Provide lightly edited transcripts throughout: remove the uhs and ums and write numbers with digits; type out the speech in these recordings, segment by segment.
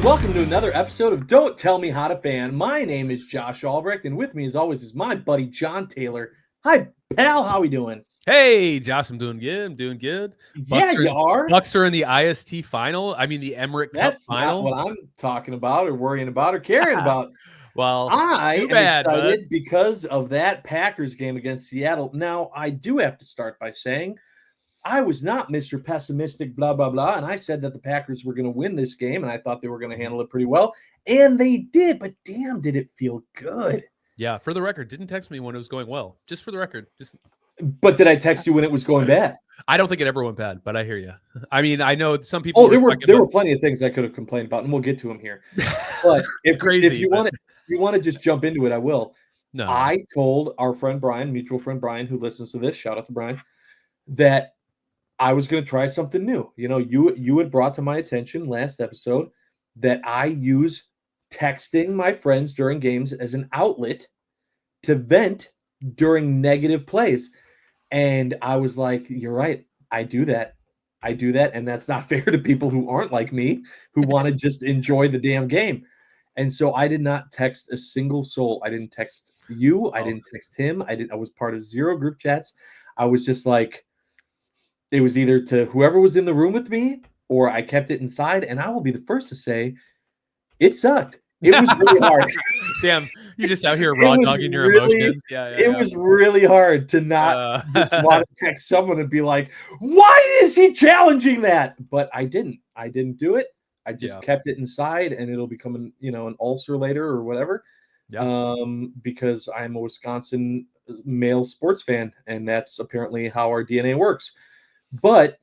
Welcome to another episode of Don't Tell Me How to Fan. My name is Josh Albrecht, and with me, as always, is my buddy John Taylor. Hi, pal. How we doing? Hey, Josh, I'm doing good. I'm doing good. Yeah, you are. Bucks are in the IST final. I mean, the Emirates Cup That's final. not what I'm talking about or worrying about or caring about. Well, I too am bad, excited bud. because of that Packers game against Seattle. Now, I do have to start by saying I was not Mr. Pessimistic, blah, blah, blah. And I said that the Packers were going to win this game, and I thought they were going to handle it pretty well. And they did, but damn, did it feel good. Yeah, for the record, didn't text me when it was going well. Just for the record. But did I text you when it was going bad? I don't think it ever went bad, but I hear you. I mean, I know some people. Oh, there were plenty of things I could have complained about, and we'll get to them here. But if you want to just jump into it, I will. No. I told our friend Brian, mutual friend Brian, who listens to this, shout out to Brian, that I was going to try something new. You know, you had brought to my attention last episode that I use texting my friends during games as an outlet to vent during negative plays. And I was like, you're right. I do that. And that's not fair to people who aren't like me, who want to just enjoy the damn game. And so I did not text a single soul. I didn't text you. I didn't text him. I was part of zero group chats. I was just like, it was either to whoever was in the room with me or I kept it inside. And I will be the first to say it sucked. It was really hard. Damn, you're just out here raw dogging your emotions. It was really hard to not just want to text someone and be like, why is he challenging that? But I didn't do it. I just kept it inside, and it'll become an ulcer later or whatever. Yeah. Because I'm a Wisconsin male sports fan, and that's apparently how our DNA works. But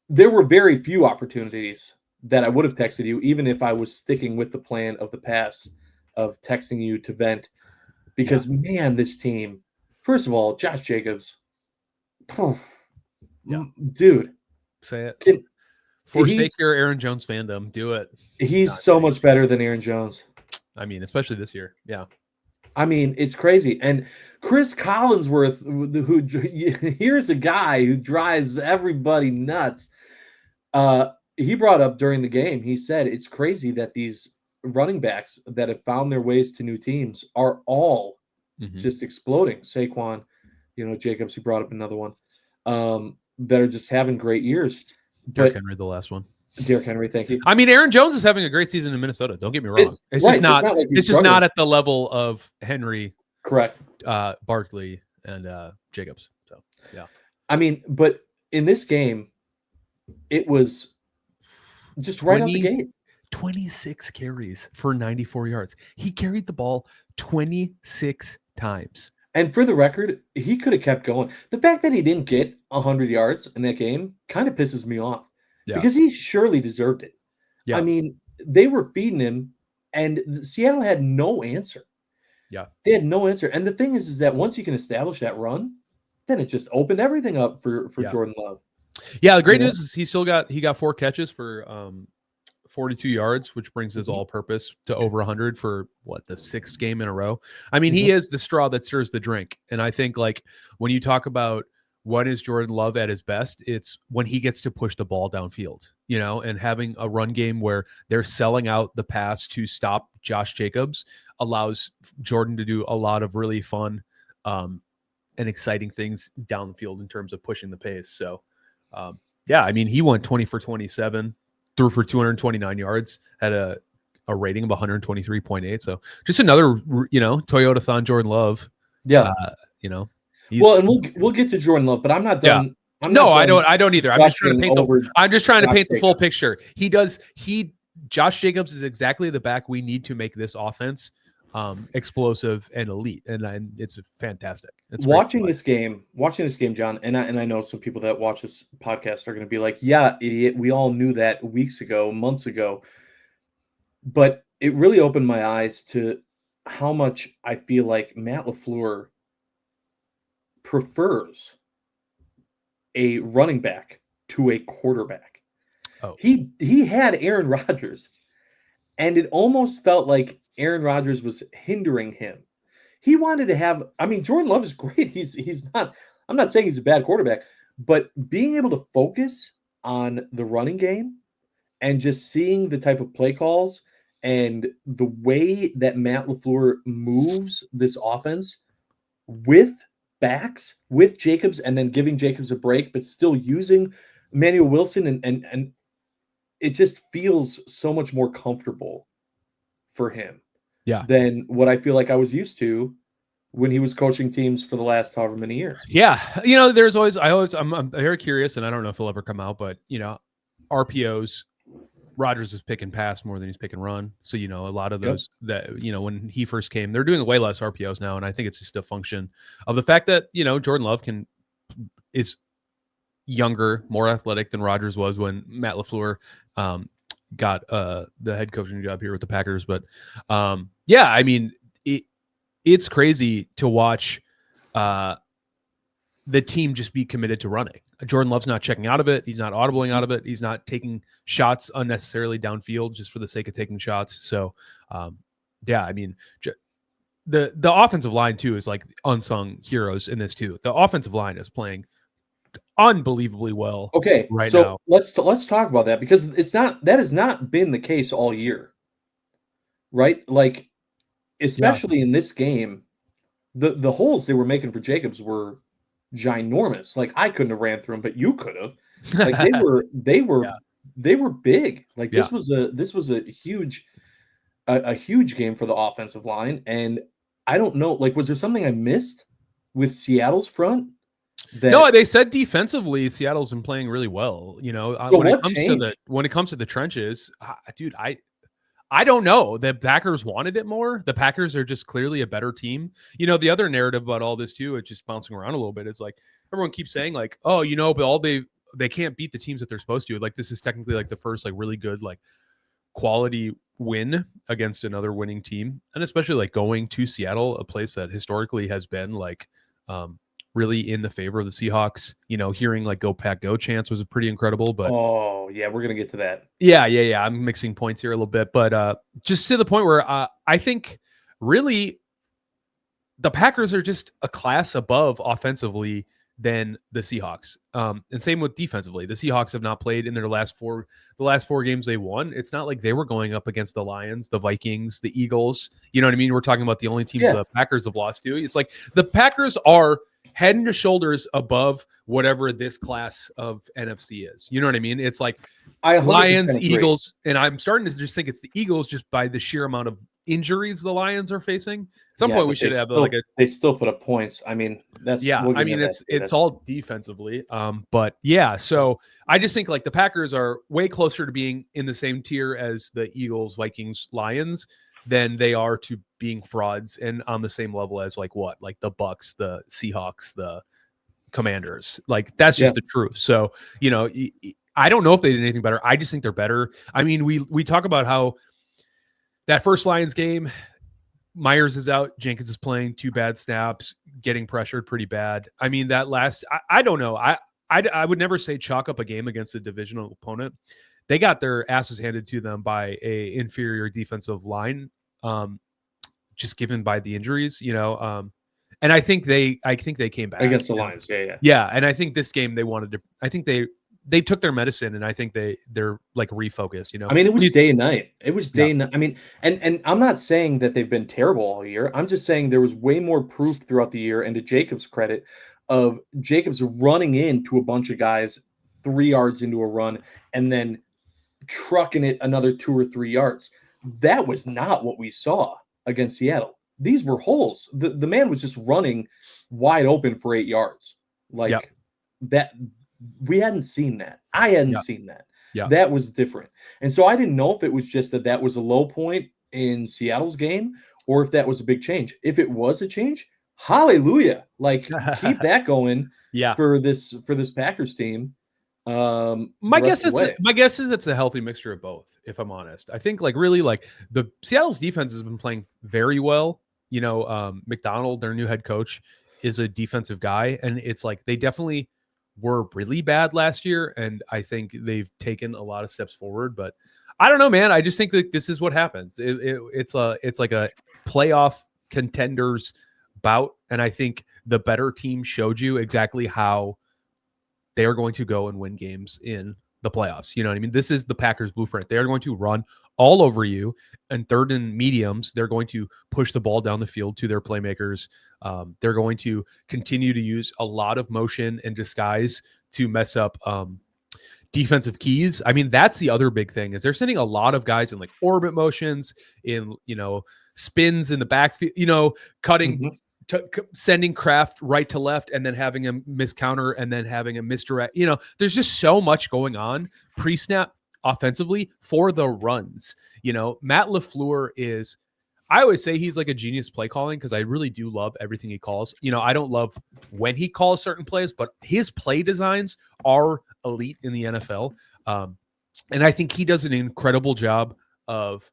there were very few opportunities that I would have texted you, even if I was sticking with the plan of the past of texting you to vent. Because, man, this team, first of all, Josh Jacobs, dude. Say it. Forsake your Aaron Jones fandom. Do it. He's so much better than Aaron Jones. I mean, especially this year. Yeah. I mean, it's crazy. And Chris Collinsworth, who here's a guy who drives everybody nuts. He brought up during the game, he said it's crazy that these running backs that have found their ways to new teams are all just exploding. Saquon, Jacobs, he brought up another one, that are just having great years. Derrick Henry, the last one. Derrick Henry, thank you. I mean, Aaron Jones is having a great season in Minnesota. Don't get me wrong. It's just not at the level of Henry, correct, Barkley, and Jacobs. So yeah. I mean, but in this game, it was just right out the gate. 26 carries for 94 yards. He carried the ball 26 times. And for the record, he could have kept going. The fact that he didn't get 100 yards in that game kind of pisses me off because he surely deserved it. Yeah. I mean, they were feeding him, and Seattle had no answer. Yeah. They had no answer. And the thing is that once you can establish that run, then it just opened everything up for Jordan Love. Yeah, the great news is he got 4 catches for 42 yards, which brings his all-purpose to over 100 for the 6th game in a row. I mean, he is the straw that stirs the drink. And I think when you talk about what is Jordan Love at his best, it's when he gets to push the ball downfield, and having a run game where they're selling out the pass to stop Josh Jacobs allows Jordan to do a lot of really fun and exciting things down the field in terms of pushing the pace. So, I mean, he went 20 for 27, threw for 229 yards, had a rating of 123.8. So just another, Toyota-thon Jordan Love. Yeah. And we'll get to Jordan Love, but I'm not done. Yeah. I don't either. I'm just trying to paint the full picture. Josh Jacobs is exactly the back we need to make this offense explosive and elite, and it's fantastic. It's watching this game, John, and I know some people that watch this podcast are going to be like, "Yeah, idiot, we all knew that weeks ago, months ago." But it really opened my eyes to how much I feel like Matt LaFleur prefers a running back to a quarterback. Oh, he had Aaron Rodgers, and it almost felt like Aaron Rodgers was hindering him. He wanted to have, Jordan Love is great. He's not, I'm not saying he's a bad quarterback, but being able to focus on the running game and just seeing the type of play calls and the way that Matt LaFleur moves this offense with backs, with Jacobs, and then giving Jacobs a break, but still using Emmanuel Wilson, and it just feels so much more comfortable for him Yeah. than what I feel like I was used to when he was coaching teams for the last however many years. Yeah. I'm very curious, and I don't know if it'll ever come out, but RPOs, Rodgers is pick and pass more than he's pick and run. So, a lot of those that, when he first came, they're doing way less RPOs now. And I think it's just a function of the fact that, Jordan Love is younger, more athletic than Rodgers was when Matt LaFleur got the head coaching job here with the Packers. But it's crazy to watch the team just be committed to running. Jordan Love's not checking out of it. He's not audibling out of it. He's not taking shots unnecessarily downfield just for the sake of taking shots. So, the offensive line too is like unsung heroes in this too. The offensive line is playing unbelievably well. Okay, right so now. let's talk about that, because that has not been the case all year, right? Like, especially in this game, the holes they were making for Jacobs were ginormous. Like, I couldn't have ran through them, but you could have. Like, they were big. Like, this was a huge game for the offensive line. And I don't know, like, was there something I missed with Seattle's front? No, they said defensively Seattle's been playing really well. So when it comes to the trenches, dude, I don't know. The Packers wanted it more. The Packers are just clearly a better team. The other narrative about all this too, it's just bouncing around a little bit. It's like everyone keeps saying like, oh, but they can't beat the teams that they're supposed to. Like, this is technically like the first like really good like quality win against another winning team, and especially like going to Seattle, a place that historically has been like really in the favor of the Seahawks. Hearing like "Go Pack Go" chants was pretty incredible. But oh yeah, we're gonna get to that. Yeah. I'm mixing points here a little bit, but just to the point where I think really the Packers are just a class above offensively than the Seahawks. And same with defensively. The Seahawks have not played in the last four games they won. It's not like they were going up against the Lions, the Vikings, the Eagles. You know what I mean? We're talking about the only teams the Packers have lost to. It's like the Packers are head and shoulders above whatever this class of NFC is. You know what I mean? It's like Lions, agree. Eagles, and I'm starting to just think it's the Eagles just by the sheer amount of injuries the Lions are facing. At some point we should have they still put up points. I mean, that's it's all defensively. But yeah, so I just think like the Packers are way closer to being in the same tier as the Eagles, Vikings, Lions than they are to being frauds, and on the same level as like the Bucks, the Seahawks, the Commanders. Like, that's just the truth. So, I don't know if they did anything better. I just think they're better. I mean, we talk about how that first Lions game, Myers is out, Jenkins is playing 2 bad snaps, getting pressured pretty bad. I mean, that last, I don't know. I would never say chalk up a game against a divisional opponent. They got their asses handed to them by a inferior defensive line, just given by the injuries, and I think they came back against the Lions. Yeah. Yeah. And I think this game I think they took their medicine, and I think they're like refocused, I mean, it was day and night. It was day and night. I mean, and I'm not saying that they've been terrible all year. I'm just saying there was way more proof throughout the year, and to Jacobs' credit, of Jacobs running into a bunch of guys 3 yards into a run and then trucking it another 2 or 3 yards. That was not what we saw against Seattle. These were holes. The man was just running wide open for 8 yards. Like that. We hadn't seen that. I hadn't seen that. Yeah. That was different. And so I didn't know if it was just that was a low point in Seattle's game, or if that was a big change. If it was a change, hallelujah. Like, keep that going for this Packers team. My guess is it's a healthy mixture of both, if I'm honest. I think like really like the Seattle's defense has been playing very well. McDonald, their new head coach, is a defensive guy, and it's like they definitely were really bad last year, and I think they've taken a lot of steps forward. But I don't know, man. I just think that this is what happens. It's like a playoff contenders bout, and I think the better team showed you exactly how they are going to go and win games in the playoffs. You know what I mean? This is the Packers blueprint. They're going to run all over you, and third and mediums, they're going to push the ball down the field to their playmakers. They're going to continue to use a lot of motion and disguise to mess up defensive keys. I mean, that's the other big thing is they're sending a lot of guys in like orbit motions, in, spins in the backfield, cutting, sending Kraft right to left and then having him miss counter and then having a misdirect. There's just so much going on pre-snap offensively for the runs. Matt LaFleur is, I always say he's like a genius play calling because I really do love everything he calls. I don't love when he calls certain plays, but his play designs are elite in the NFL. And I think he does an incredible job of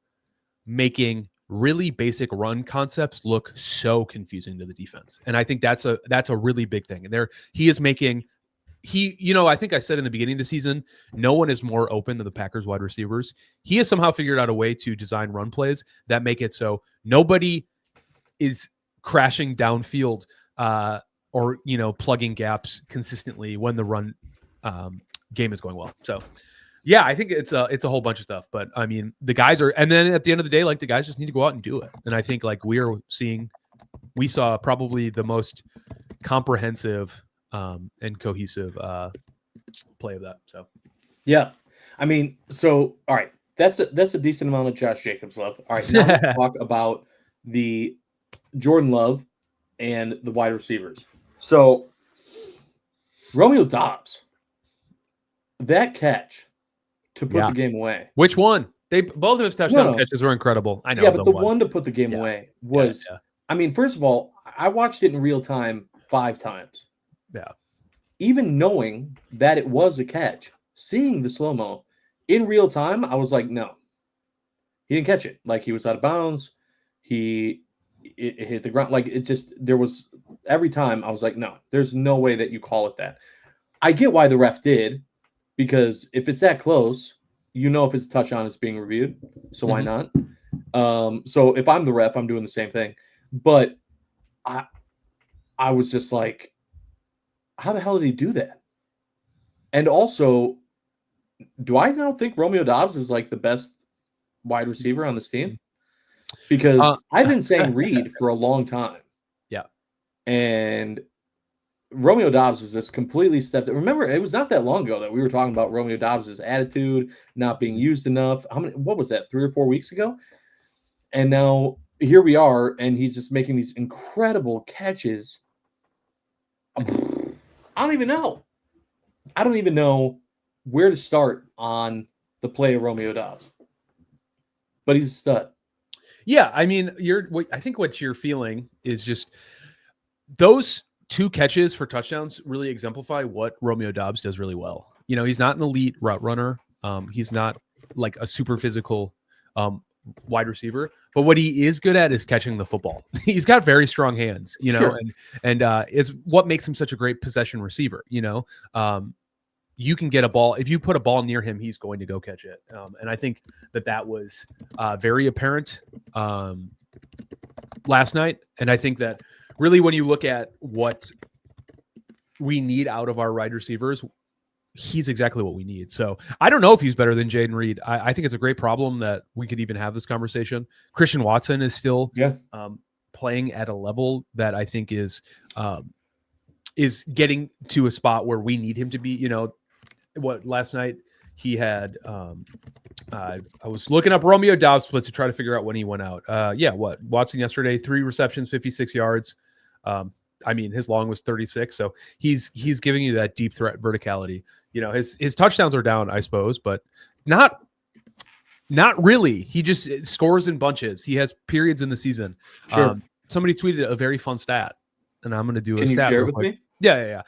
making really basic run concepts look so confusing to the defense. And I think that's a really big thing. And he is making, I think I said in the beginning of the season, no one is more open than the Packers wide receivers. He has somehow figured out a way to design run plays that make it so nobody is crashing downfield or plugging gaps consistently when the run game is going well. So yeah, I think it's a whole bunch of stuff, but I mean, the guys are, and then at the end of the day, like the guys just need to go out and do it. And I think like we saw probably the most comprehensive and cohesive play of that. So, yeah, I mean, so all right, that's a decent amount of Josh Jacobs love. All right, now let's talk about the Jordan Love and the wide receivers. So, Romeo Doubs, that catch to put the game away. Which one? Both of his touchdown catches were incredible. I know. Yeah, but the one to put the game away was. Yeah. I mean, first of all, I watched it in real time 5 times. Yeah. Even knowing that it was a catch, seeing the slow-mo in real time, I was like, no. He didn't catch it. Like, he was out of bounds. It hit the ground. Like, it just, there was, every time I was like, no, there's no way that you call it that. I get why the ref did, because if it's that close, if it's a touchdown, it's being reviewed. So why not? So if I'm the ref, I'm doing the same thing. But I was just like, how the hell did he do that? And also, do I now think Romeo Doubs is like the best wide receiver on this team? Because I've been saying Reed for a long time. Yeah. And Romeo Doubs is just completely stepped. Remember, it was not that long ago that we were talking about Romeo Doubs' attitude not being used enough. What was that, 3 or 4 weeks ago? And now here we are, and he's just making these incredible catches. I don't even know. I don't even know where to start on the play of Romeo Doubs. But he's a stud. Yeah, I mean, I think what you're feeling is just those 2 catches for touchdowns really exemplify what Romeo Doubs does really well. He's not an elite route runner. He's not like a super physical wide receiver, but what he is good at is catching the football. He's got very strong hands, Sure. and it's what makes him such a great possession receiver. You can get a ball. If you put a ball near him, he's going to go catch it. And I think that was very apparent last night. And I think that really when you look at what we need out of our wide receivers, he's exactly what we need. So I don't know if he's better than Jaden Reed. I think it's a great problem that we could even have this conversation. Christian Watson is still playing at a level that I think is getting to a spot where we need him to be. Last night he had I was looking up Romeo Doubs splits to try to figure out when he went out. Watson yesterday, 3 receptions, 56 yards. I mean, his long was 36, so he's giving you that deep threat verticality. His touchdowns are down, I suppose, but not really. He just scores in bunches. He has periods in the season. Sure. Somebody tweeted a very fun stat, and I'm going to do Can a you stat. share real with quick. me? Yeah.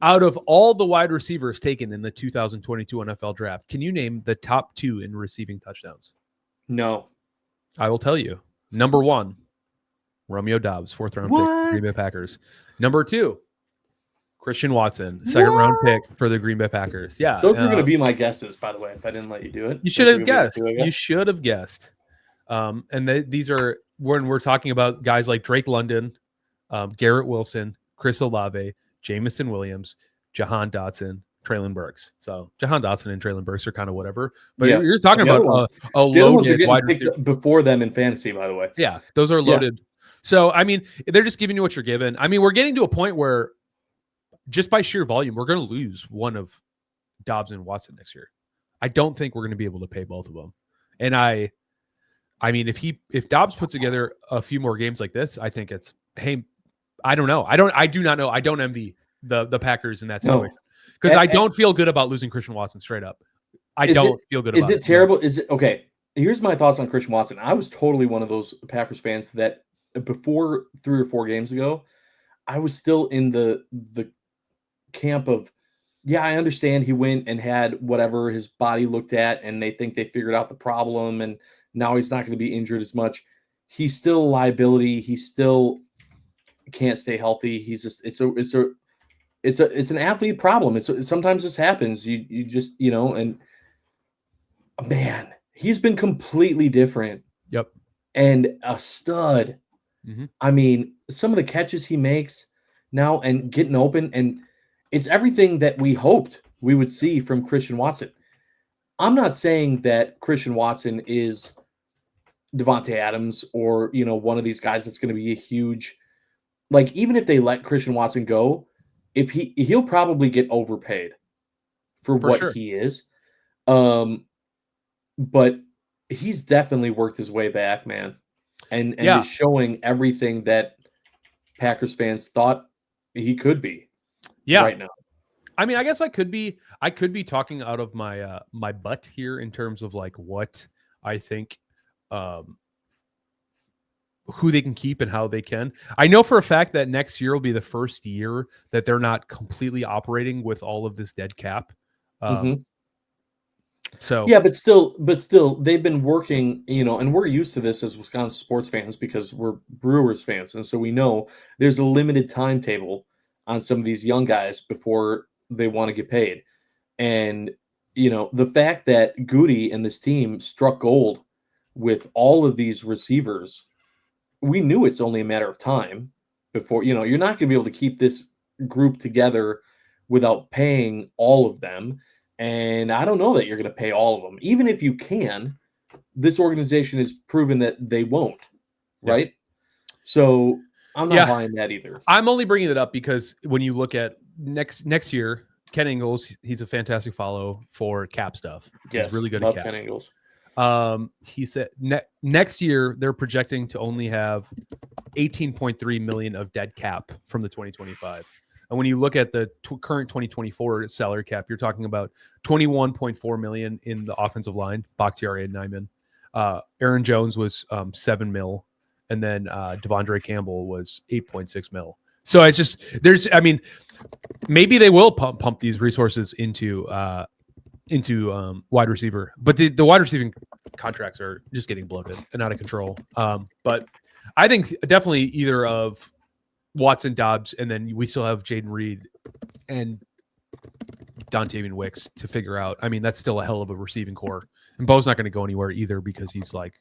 Out of all the wide receivers taken in the 2022 NFL draft, can you name the top 2 in receiving touchdowns? No. I will tell you. Number 1, Romeo Doubs, 4th round pick, Green Bay Packers. Number 2, Christian Watson, 2nd round pick for the Green Bay Packers. Yeah. Those were going to be my guesses, by the way, if I didn't let you do it. You should have guessed. You should have guessed. And these are when we're talking about guys like Drake London, Garrett Wilson, Chris Olave, Jamison Williams, Jahan Dotson, Traylon Burks. So Jahan Dotson and Traylon Burks are kind of whatever. But Yeah. you're talking And the other about ones- a the other ones are loaded getting wide picked receiver. up before them in fantasy, by the way. Yeah, those are Yeah. loaded. So, I mean, they're just giving you what you're given. I mean, we're getting to a point where just by sheer volume, we're going to lose one of Dobbs and Watson next year. I don't think we're going to be able to pay both of them. And I mean, if Dobbs puts together a few more games like this, I think it's, hey, I don't know. I do not know. I don't envy the Packers in that situation because I don't feel good about losing Christian Watson straight up. I don't feel good about it. Is it terrible? Is it okay? Here's my thoughts on Christian Watson. I was totally one of those Packers fans that before 3 or 4 games ago, I was still in the camp of, yeah, I understand he went and had whatever his body looked at, and they think they figured out the problem, and now he's not going to be injured as much. He's still a liability. He still can't stay healthy. He's just it's an athlete problem. Sometimes this happens. You just and man, he's been completely different. Yep. And a stud. Mm-hmm. I mean, some of the catches he makes now and getting open, and it's everything that we hoped we would see from Christian Watson. I'm not saying that Christian Watson is Devontae Adams or, one of these guys that's going to be a huge, like, even if they let Christian Watson go, if he'll probably get overpaid for what sure. he is. But he's definitely worked his way back, man. And is showing everything that Packers fans thought he could be. Yeah. Right now. I mean, I guess I could be talking out of my my butt here in terms of like what I think who they can keep and how they can. I know for a fact that next year will be the first year that they're not completely operating with all of this dead cap. So yeah, but still they've been working, and we're used to this as Wisconsin sports fans because we're Brewers fans, and so we know there's a limited timetable on some of these young guys before they want to get paid. And the fact that Goody and this team struck gold with all of these receivers, we knew it's only a matter of time before, you're not going to be able to keep this group together without paying all of them. And I don't know that you're going to pay all of them. Even if you can, this organization has proven that they won't, right? Yeah. So I'm not buying that either. I'm only bringing it up because when you look at next year, Ken Ingles, he's a fantastic follow for cap stuff. Yes, he's really good love at cap. Ken Ingles. He said next year they're projecting to only have 18.3 million of dead cap from the 2025. And when you look at the current 2024 salary cap, you're talking about 21.4 million in the offensive line, Bakhtiari and Nyman. Aaron Jones was 7 mil, and then Devondre Campbell was 8.6 mil. So it's just maybe they will pump these resources into wide receiver, but the wide receiving contracts are just getting bloated and out of control. But I think definitely either of Watson, Dobbs, and then we still have Jaden Reed and Dontavian Wicks to figure out. I mean, that's still a hell of a receiving core, and Bo's not going to go anywhere either because he's like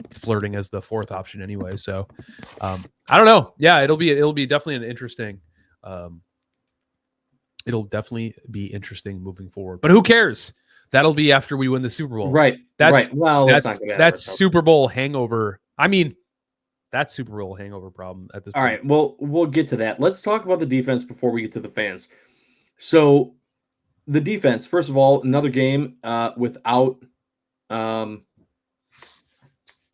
flirting as the fourth option anyway. So I don't know. Yeah, it'll be definitely an interesting. It'll definitely be interesting moving forward. But who cares? That'll be after we win the Super Bowl. Right. Right. Well, that's Super Bowl hangover. I mean, that's Super Bowl hangover problem at this point. All right. Well, we'll get to that. Let's talk about the defense before we get to the fans. So the defense, first of all, another game without having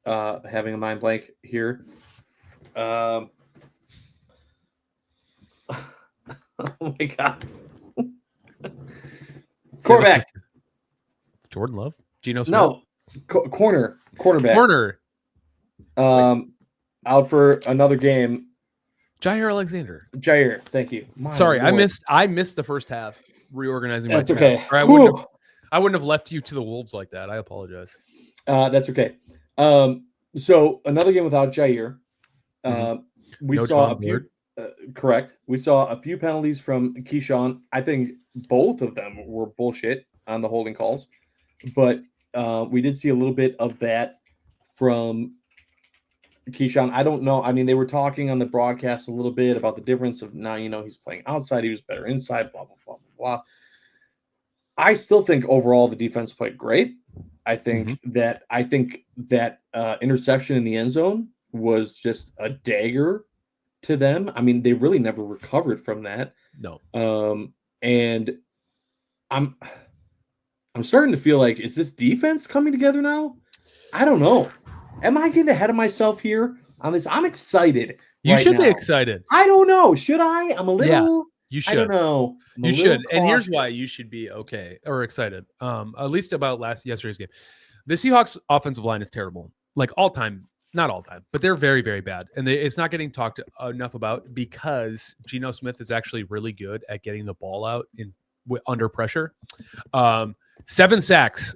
a mind blank here. Oh my God. Quarterback. Jordan Love? Geno Smith? No. Quarterback. Corner. Out for another game. Jair Alexander. Jair, thank you. Sorry, I missed the first half reorganizing my That's okay. Or I wouldn't have left you to the wolves like that. I apologize. That's okay. So another game without Jair. We saw a few. Correct. We saw a few penalties from Keyshawn. I think both of them were bullshit on the holding calls, but we did see a little bit of that from Keyshawn. I don't know. I mean, they were talking on the broadcast a little bit about the difference of now, he's playing outside. He was better inside, blah, blah, blah, blah, blah. I still think overall the defense played great. I think Mhm. that interception in the end zone was just a dagger to them. I mean, they really never recovered from that. No. And I'm I'm starting to feel like, is this defense coming together now? I don't know. Am I getting ahead of myself here on this? I'm excited You right should be now. excited. I don't know. Should I? Yeah, you I don't should. know. I'm a You little should. And here's why cautious. you should be okay or excited. At least about yesterday's game. The Seahawks offensive line is terrible. Like all time, not all time, but they're very, very bad. And it's not getting talked enough about because Geno Smith is actually really good at getting the ball out under pressure. 7 sacks.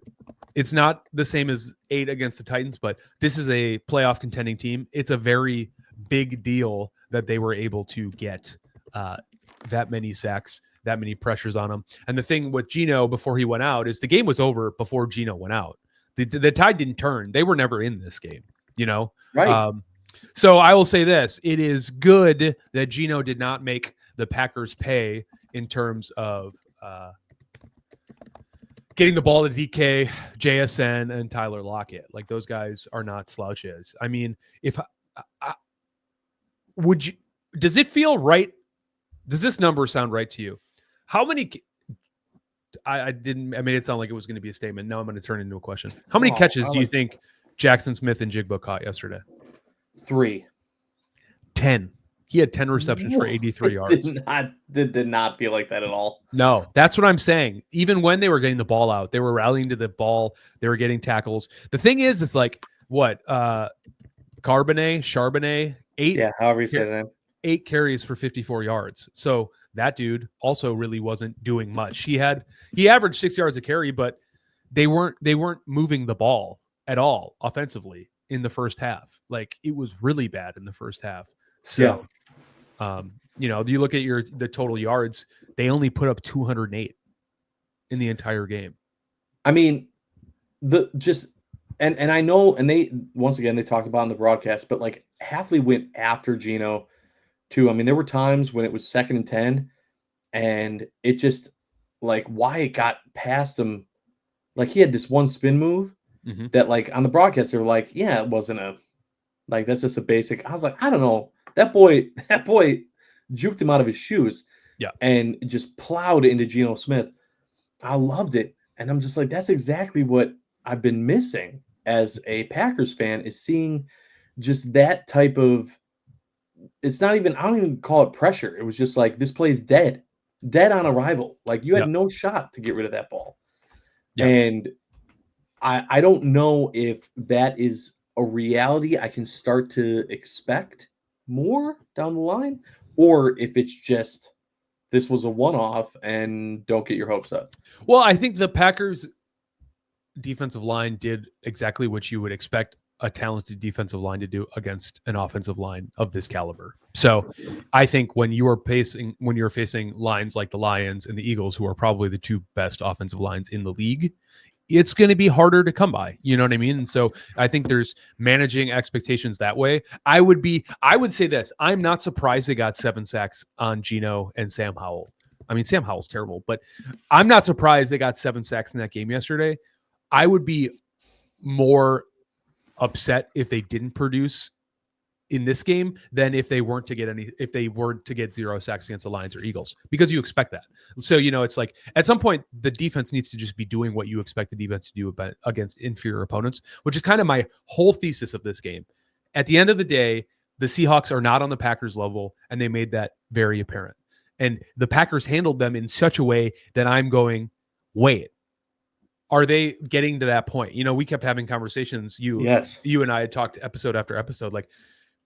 It's not the same as 8 against the Titans, but this is a playoff contending team. It's a very big deal that they were able to get that many sacks, that many pressures on him. And the thing with Geno before he went out is the game was over before Geno went out. The tide didn't turn. They were never in this game, you know? Right. So I will say this. It is good that Geno did not make the Packers pay in terms of getting the ball to DK, JSN, and Tyler Lockett. Like those guys are not slouches. I mean, would you, does it feel right? Does this number sound right to you? How many, I made it sound like it was going to be a statement. Now I'm going to turn it into a question. How many catches do you think Jackson Smith and Jigba caught yesterday? 3. 10. He had 10 receptions for 83 yards. Did not feel like that at all. No, that's what I'm saying. Even when they were getting the ball out, they were rallying to the ball. They were getting tackles. The thing is, it's like what? Charbonnet, 8. Yeah, however you say his name. 8 carries for 54 yards. So that dude also really wasn't doing much. He averaged 6 yards a carry, but they weren't moving the ball at all offensively in the first half. Like it was really bad in the first half. So, you look at the total yards, they only put up 208 in the entire game. I mean, and I know, and they once again they talked about in the broadcast, but like Hafley went after Geno too. I mean, there were times when it was 2nd and 10, and it just like Wyatt got past him. Like he had this one spin move that like on the broadcast they were like, yeah, it wasn't that's just a basic. I was like, I don't know. That boy juked him out of his shoes. Yeah. And just plowed into Geno Smith. I loved it. And I'm just like, that's exactly what I've been missing as a Packers fan, is seeing just that type of, it's not even, I don't even call it pressure. It was just like, this play's dead on arrival. Like you had no shot to get rid of that ball. Yeah. And I don't know if that is a reality I can start to expect more down the line, or if it's just this was a one-off and don't get your hopes up. Well, I think the Packers defensive line did exactly what you would expect a talented defensive line to do against an offensive line of this caliber. So I think when you're facing lines like the Lions and the Eagles, who are probably the 2 best offensive lines in the league, it's going to be harder to come by. You know what I mean? And so I think there's managing expectations that way. I would say this. I'm not surprised they got 7 sacks on Geno and Sam Howell. I mean, Sam Howell's terrible, but I'm not surprised they got 7 sacks in that game yesterday. I would be more upset if they didn't produce in this game than if they weren't to get 0 sacks against the Lions or Eagles, because you expect that. So, it's like at some point the defense needs to just be doing what you expect the defense to do against inferior opponents, which is kind of my whole thesis of this game. At the end of the day, the Seahawks are not on the Packers level, and they made that very apparent. And the Packers handled them in such a way that I'm going, wait, are they getting to that point? We kept having conversations. You and I had talked episode after episode, like,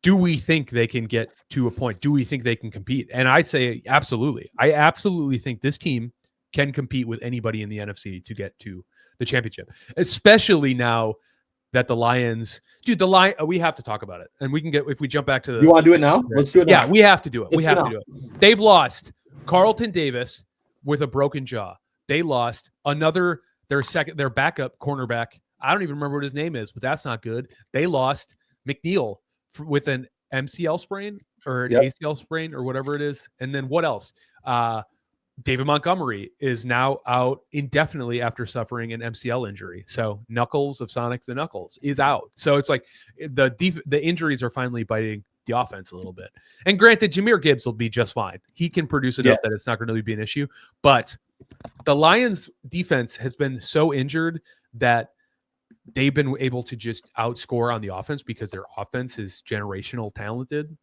do we think they can get to a point? Do we think they can compete? And I say absolutely. I absolutely think this team can compete with anybody in the NFC to get to the championship, especially now that the Lions, we have to talk about it. And we can if we jump back to you want to do it now? Let's do it now. Yeah, we have to do it. We have to do it. They've lost Carlton Davis with a broken jaw. They lost their backup cornerback. I don't even remember what his name is, but that's not good. They lost McNeil with an MCL sprain or an ACL sprain or whatever it is. And then what else? David Montgomery is now out indefinitely after suffering an MCL injury. So Knuckles of Sonics and Knuckles is out. So it's like the injuries are finally biting the offense a little bit. And granted, Jahmyr Gibbs will be just fine. He can produce enough that it's not going to be an issue. But the Lions defense has been so injured that they've been able to just outscore on the offense because their offense is generational talented.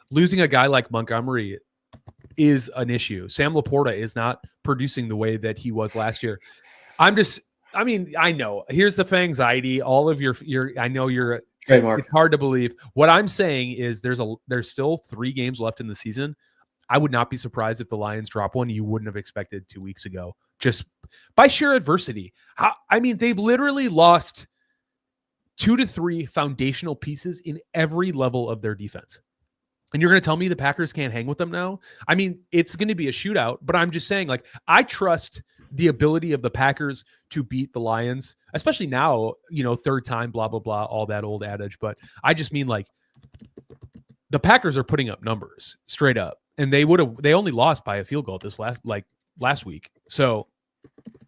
Losing a guy like Montgomery is an issue. Sam Laporta is not producing the way that he was last year. I know. Here's the anxiety. All of your I know you're trademark. It's hard to believe. What I'm saying is there's still 3 games left in the season. I would not be surprised if the Lions drop one you wouldn't have expected 2 weeks ago, just by sheer adversity. They've literally lost 2 to 3 foundational pieces in every level of their defense. And you're going to tell me the Packers can't hang with them now? I mean, it's going to be a shootout, but I'm just saying, like, I trust the ability of the Packers to beat the Lions, especially now, third time, blah, blah, blah, all that old adage. But I just mean, like, the Packers are putting up numbers straight up, and they only lost by a field goal last week. So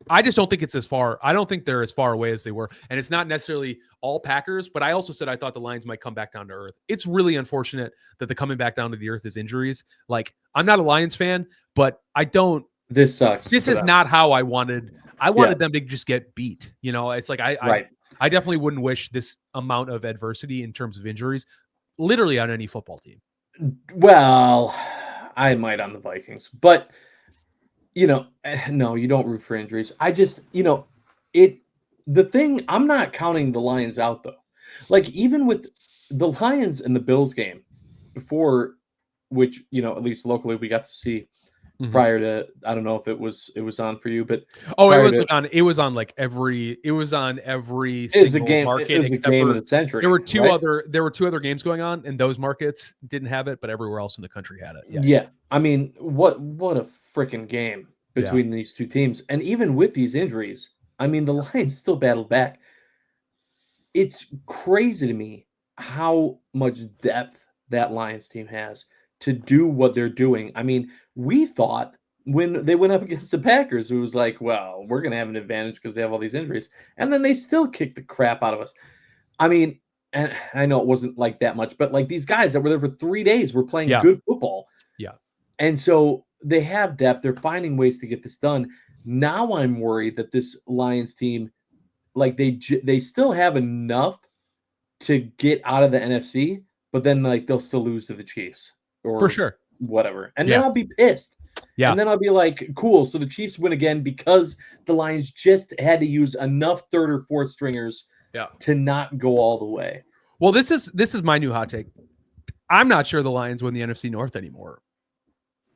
I just don't think it's as far. I don't think they're as far away as they were. And it's not necessarily all Packers, but I also said I thought the Lions might come back down to earth. It's really unfortunate that the coming back down to the earth is injuries. Like, I'm not a Lions fan, but I don't. This sucks. This is not how I wanted. I wanted them to just get beat. It's like I definitely wouldn't wish this amount of adversity in terms of injuries, literally on any football team. Well, I might on the Vikings, but no, you don't root for injuries. I just, I'm not counting the Lions out though. Like, even with the Lions and the Bills game before, which, at least locally we got to see prior to, I don't know if it was on for you, but it was on every single market. It was a game of the century. There were two other games going on, and those markets didn't have it, but everywhere else in the country had it. Yeah. I mean, what a freaking game between these two teams. And even with these injuries, I mean, the Lions still battled back. It's crazy to me how much depth that Lions team has to do what they're doing. I mean, we thought when they went up against the Packers, it was like, well, we're going to have an advantage because they have all these injuries. And then they still kicked the crap out of us. I mean, and I know it wasn't like that much, but like these guys that were there for 3 days were playing good football. Yeah. And so they have depth. They're finding ways to get this done. Now I'm worried that this Lions team, like they still have enough to get out of the NFC, but then like they'll still lose to the Chiefs or for sure, whatever. And then I'll be pissed. Yeah. And then I'll be like, cool. So the Chiefs win again because the Lions just had to use enough third or fourth stringers to not go all the way. Well, this is my new hot take. I'm not sure the Lions win the NFC North anymore.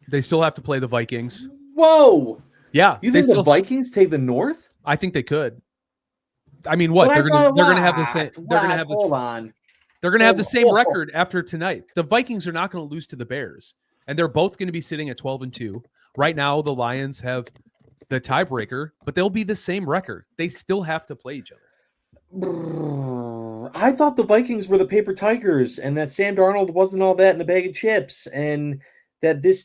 They still have to play the Vikings. Whoa. Yeah. You think the Vikings take the North? I think they could. I mean, what? They're gonna have the same. They're gonna have Hold on. They're gonna have the same record after tonight. The Vikings are not going to lose to the Bears, and they're both going to be sitting at 12-2. Right now, the Lions have the tiebreaker, but they'll be the same record. They still have to play each other. I thought the Vikings were the paper tigers, and that Sam Darnold wasn't all that in a bag of chips, and that this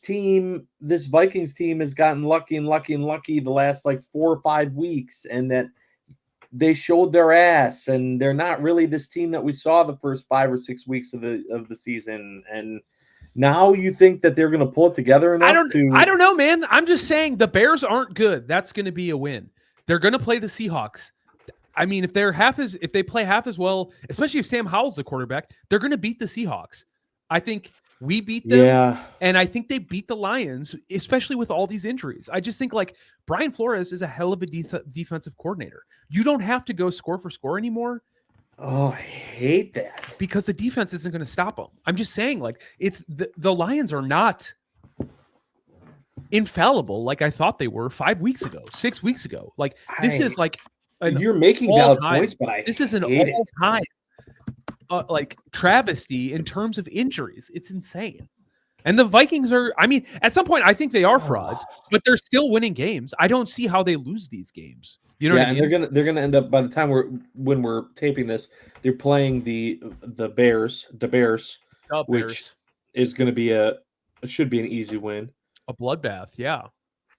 Vikings team has gotten lucky the last like 4 or 5 weeks, and that they showed their ass, and they're not really this team that we saw the first 5 or 6 weeks of the season. And now you think that they're going to pull it together enough I don't know, man. I'm just saying the Bears aren't good. That's going to be a win. They're going to play the Seahawks. I mean, if they play half as well, especially if Sam Howell's the quarterback, they're going to beat the Seahawks. I think we beat them, and I think they beat the Lions, especially with all these injuries. I just think like Brian Flores is a hell of a defensive coordinator. You don't have to go score for score anymore. Oh, I hate that. Because the defense isn't going to stop them. I'm just saying, like, it's the Lions are not infallible like I thought they were 5 weeks ago, 6 weeks ago. Like, this is like you're making valid points, but this is an all-time like travesty in terms of injuries. It's insane. And the Vikings are, I mean, at some point I think they are frauds, but they're still winning games. I don't see how they lose these games. You know what I mean? And they're gonna end up, by the time when we're taping this, they're playing the Bears, which is gonna be should be an easy win. A bloodbath, yeah.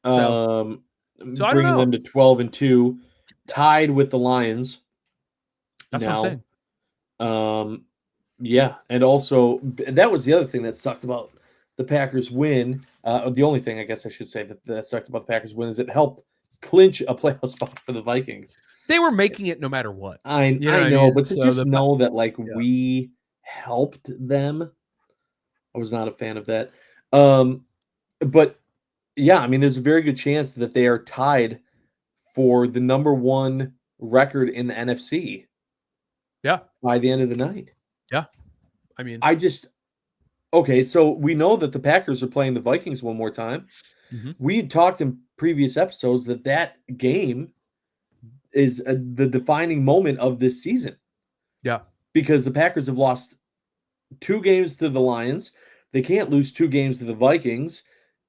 So I don't Bringing know. them to 12-2, tied with the Lions. That's what I'm Now, saying. yeah, and also that was the other thing that sucked about the Packers win. The only thing I guess I should say that sucked about the Packers win is it helped clinch a playoff spot for the Vikings. They were making it no matter what. I You know I what I know, mean? but to So just the know that like yeah. we helped them, I was not a fan of that. Um, but yeah, I mean, there's a very good chance that they are tied for the number one record in the NFC Yeah. by the end of the night. Yeah. I mean, I just Okay, so we know that the Packers are playing the Vikings one more time. mhm. We had talked in previous episodes that that game is the defining moment of this season Yeah. because the Packers have lost 2 games to the Lions. They can't lose 2 games to the Vikings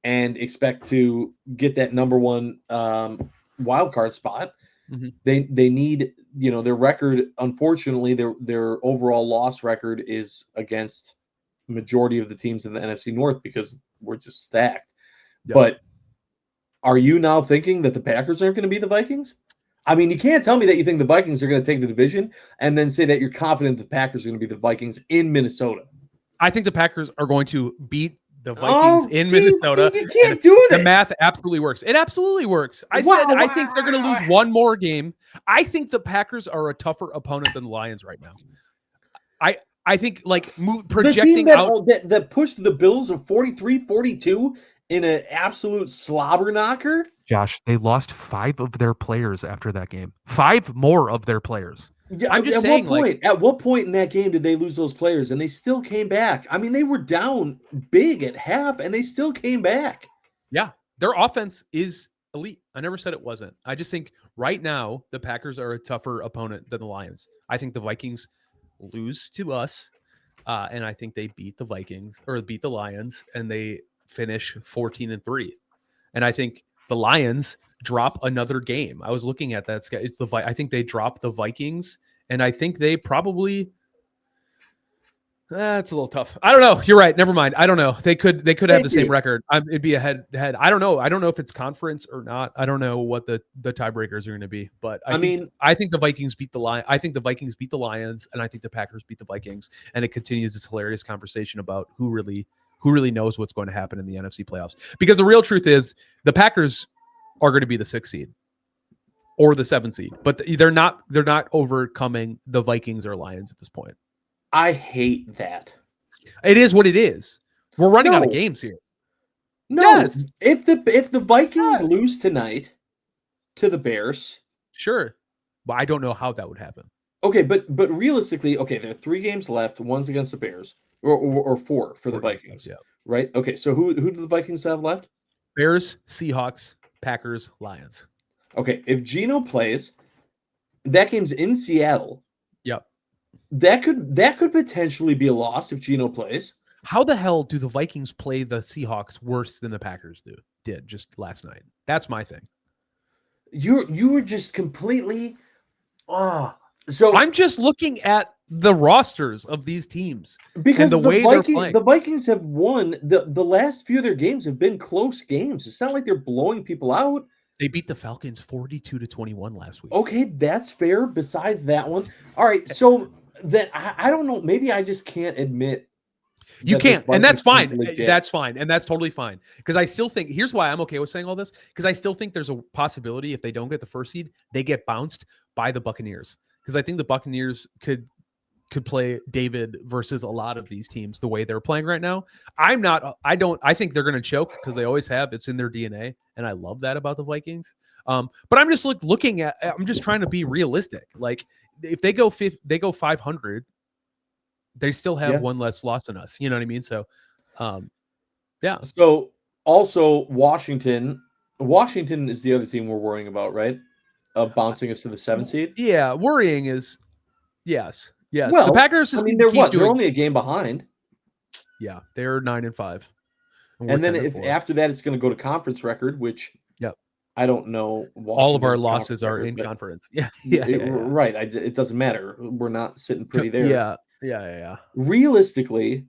and expect to get that number one wild card spot. Mhm. They need, their record. Unfortunately, their overall loss record is against majority of the teams in the NFC North because we're just stacked. Yeah. But are you now thinking that the Packers aren't going to be the Vikings? I mean, you can't tell me that you think the Vikings are going to take the division and then say that you're confident the Packers are going to be the Vikings in Minnesota. I think the Packers are going to beat the Vikings Oh, in see, Minnesota. you And can't do the this. math absolutely works. It absolutely works. I Wow, said I think they're going to lose wow. one more game. I think the Packers are a tougher opponent than the Lions right now. I think like The team projecting out. that pushed the Bills of 43-42 in an absolute slobber knocker. Josh, they lost 5 of their players after that game. 5 more of their players. Yeah, I'm just at saying, what point? At what point in that game did they lose those players and they still came back? I mean, they were down big at half and they still came back. Yeah, their offense is elite. I never said it wasn't. I just think right now the Packers are a tougher opponent than the Lions. I think the Vikings lose to us, and I think they beat the Vikings or beat the Lions, and they finish 14-3. And I think the Lions drop another game. I was looking at that. It's I think they drop the Vikings, and I think they probably. That's a little tough. I don't know. You're right. Never mind. I don't know. They could have the same record. It'd be a head. I don't know. I don't know if it's conference or not. I don't know what the tiebreakers are going to be. But I think the Vikings beat the Lions. I think the Vikings beat the Lions, and I think the Packers beat the Vikings. And it continues this hilarious conversation about who really knows what's going to happen in the NFC playoffs. Because the real truth is the Packers are going to be the 6th seed or the 7th seed, but they're not overcoming the Vikings or Lions at this point. I hate that. It is what it is. We're running out of games here. No, yes. If the Vikings lose tonight to the Bears, sure, but I don't know how that would happen. Okay, but realistically, okay, there are 3 games left. One's against the Bears, or 4 for the Vikings. Yeah. Right. Okay, so who do the Vikings have left? Bears, Seahawks, Packers, Lions. Okay, if Geno plays, that game's in Seattle. Yep. That could potentially be a loss if Geno plays. How the hell do the Vikings play the Seahawks worse than the Packers did just last night? That's my thing. You were just completely so I'm just looking at the rosters of these teams because and the Vikings have won the last few of their games have been close games. It's not like they're blowing people out. They beat the Falcons 42-21 last week. Okay, that's fair. Besides that one, all right. So that I don't know. Maybe I just can't admit. You can't, and that's fine. That's fine, and that's totally fine. Because I still think here's why I'm okay with saying all this. Because I still think there's a possibility if they don't get the 1st seed, they get bounced by the Buccaneers. Because I think the Buccaneers could play David versus a lot of these teams the way they're playing right now. I think they're going to choke because they always have. It's in their DNA, and I love that about the Vikings. But I'm just looking at. I'm just trying to be realistic. Like if they go 500. They still have one less loss than us. You know what I mean? So, yeah. So also Washington is the other team we're worrying about, right? Of bouncing us to the 7th seed. Yeah, worrying is yes. Well, the Packers. They're only a game behind. Yeah, they're 9-5, and then after that, it's going to go to conference record, which I don't know. All of our losses are in conference. Yeah. Right. It doesn't matter. We're not sitting pretty there. Yeah. Realistically,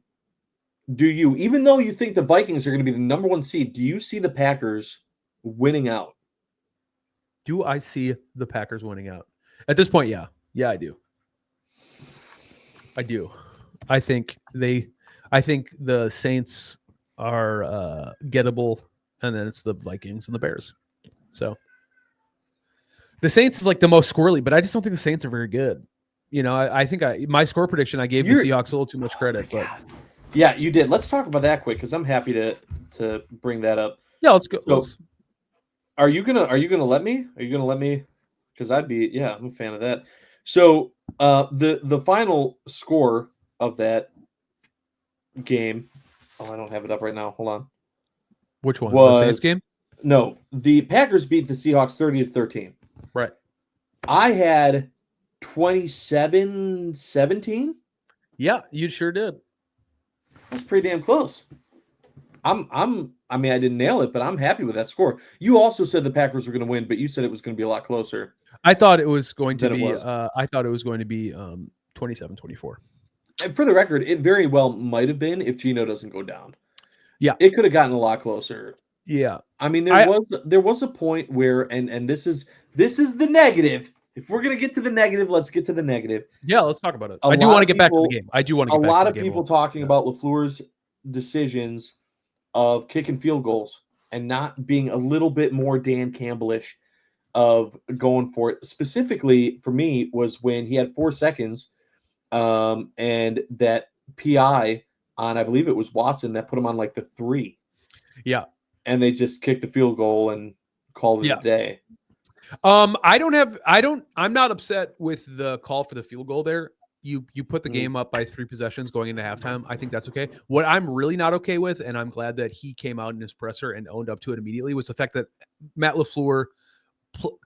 do you, even though you think the Vikings are going to be the number 1 seed, do you see the Packers winning out? Do I see the Packers winning out? At this point, yeah. Yeah, I do. I do. I think the Saints are gettable, and then it's the Vikings and the Bears. So the Saints is like the most squirrely, but I just don't think the Saints are very good. You know, I think my score prediction, I gave the Seahawks a little too much credit, but yeah, you did. Let's talk about that quick because I'm happy to bring that up. Yeah, let's go. So, are you gonna let me? Are you gonna let me? Because I'm a fan of that. So the final score of that game, I don't have it up right now. Hold on. Which one? The Saints game? No, the Packers beat the Seahawks 30-13. Right. I had 27-17. Yeah, you sure did. That's pretty damn close. I mean, I didn't nail it, but I'm happy with that score. You also said the Packers were going to win, but you said it was going to be a lot closer. I thought it was going to be 27-24. And for the record, it very well might have been if Geno doesn't go down. Yeah. It could have gotten a lot closer. Yeah. I mean, there was a point where and this is the negative. If we're going to get to the negative, let's get to the negative. Yeah, let's talk about it. I do want to get back to the game. I do want to get back to the game. A lot of people talking about LaFleur's decisions of kicking field goals and not being a little bit more Dan Campbell-ish of going for it. Specifically for me was when he had 4 seconds and that PI on, I believe it was Watson, that put him on like the 3. Yeah. And they just kicked the field goal and called it a day. I'm not upset with the call for the field goal there. You put the game up by 3 possessions going into halftime. I think that's okay. What I'm really not okay with, and I'm glad that he came out in his presser and owned up to it immediately, was the fact that Matt LaFleur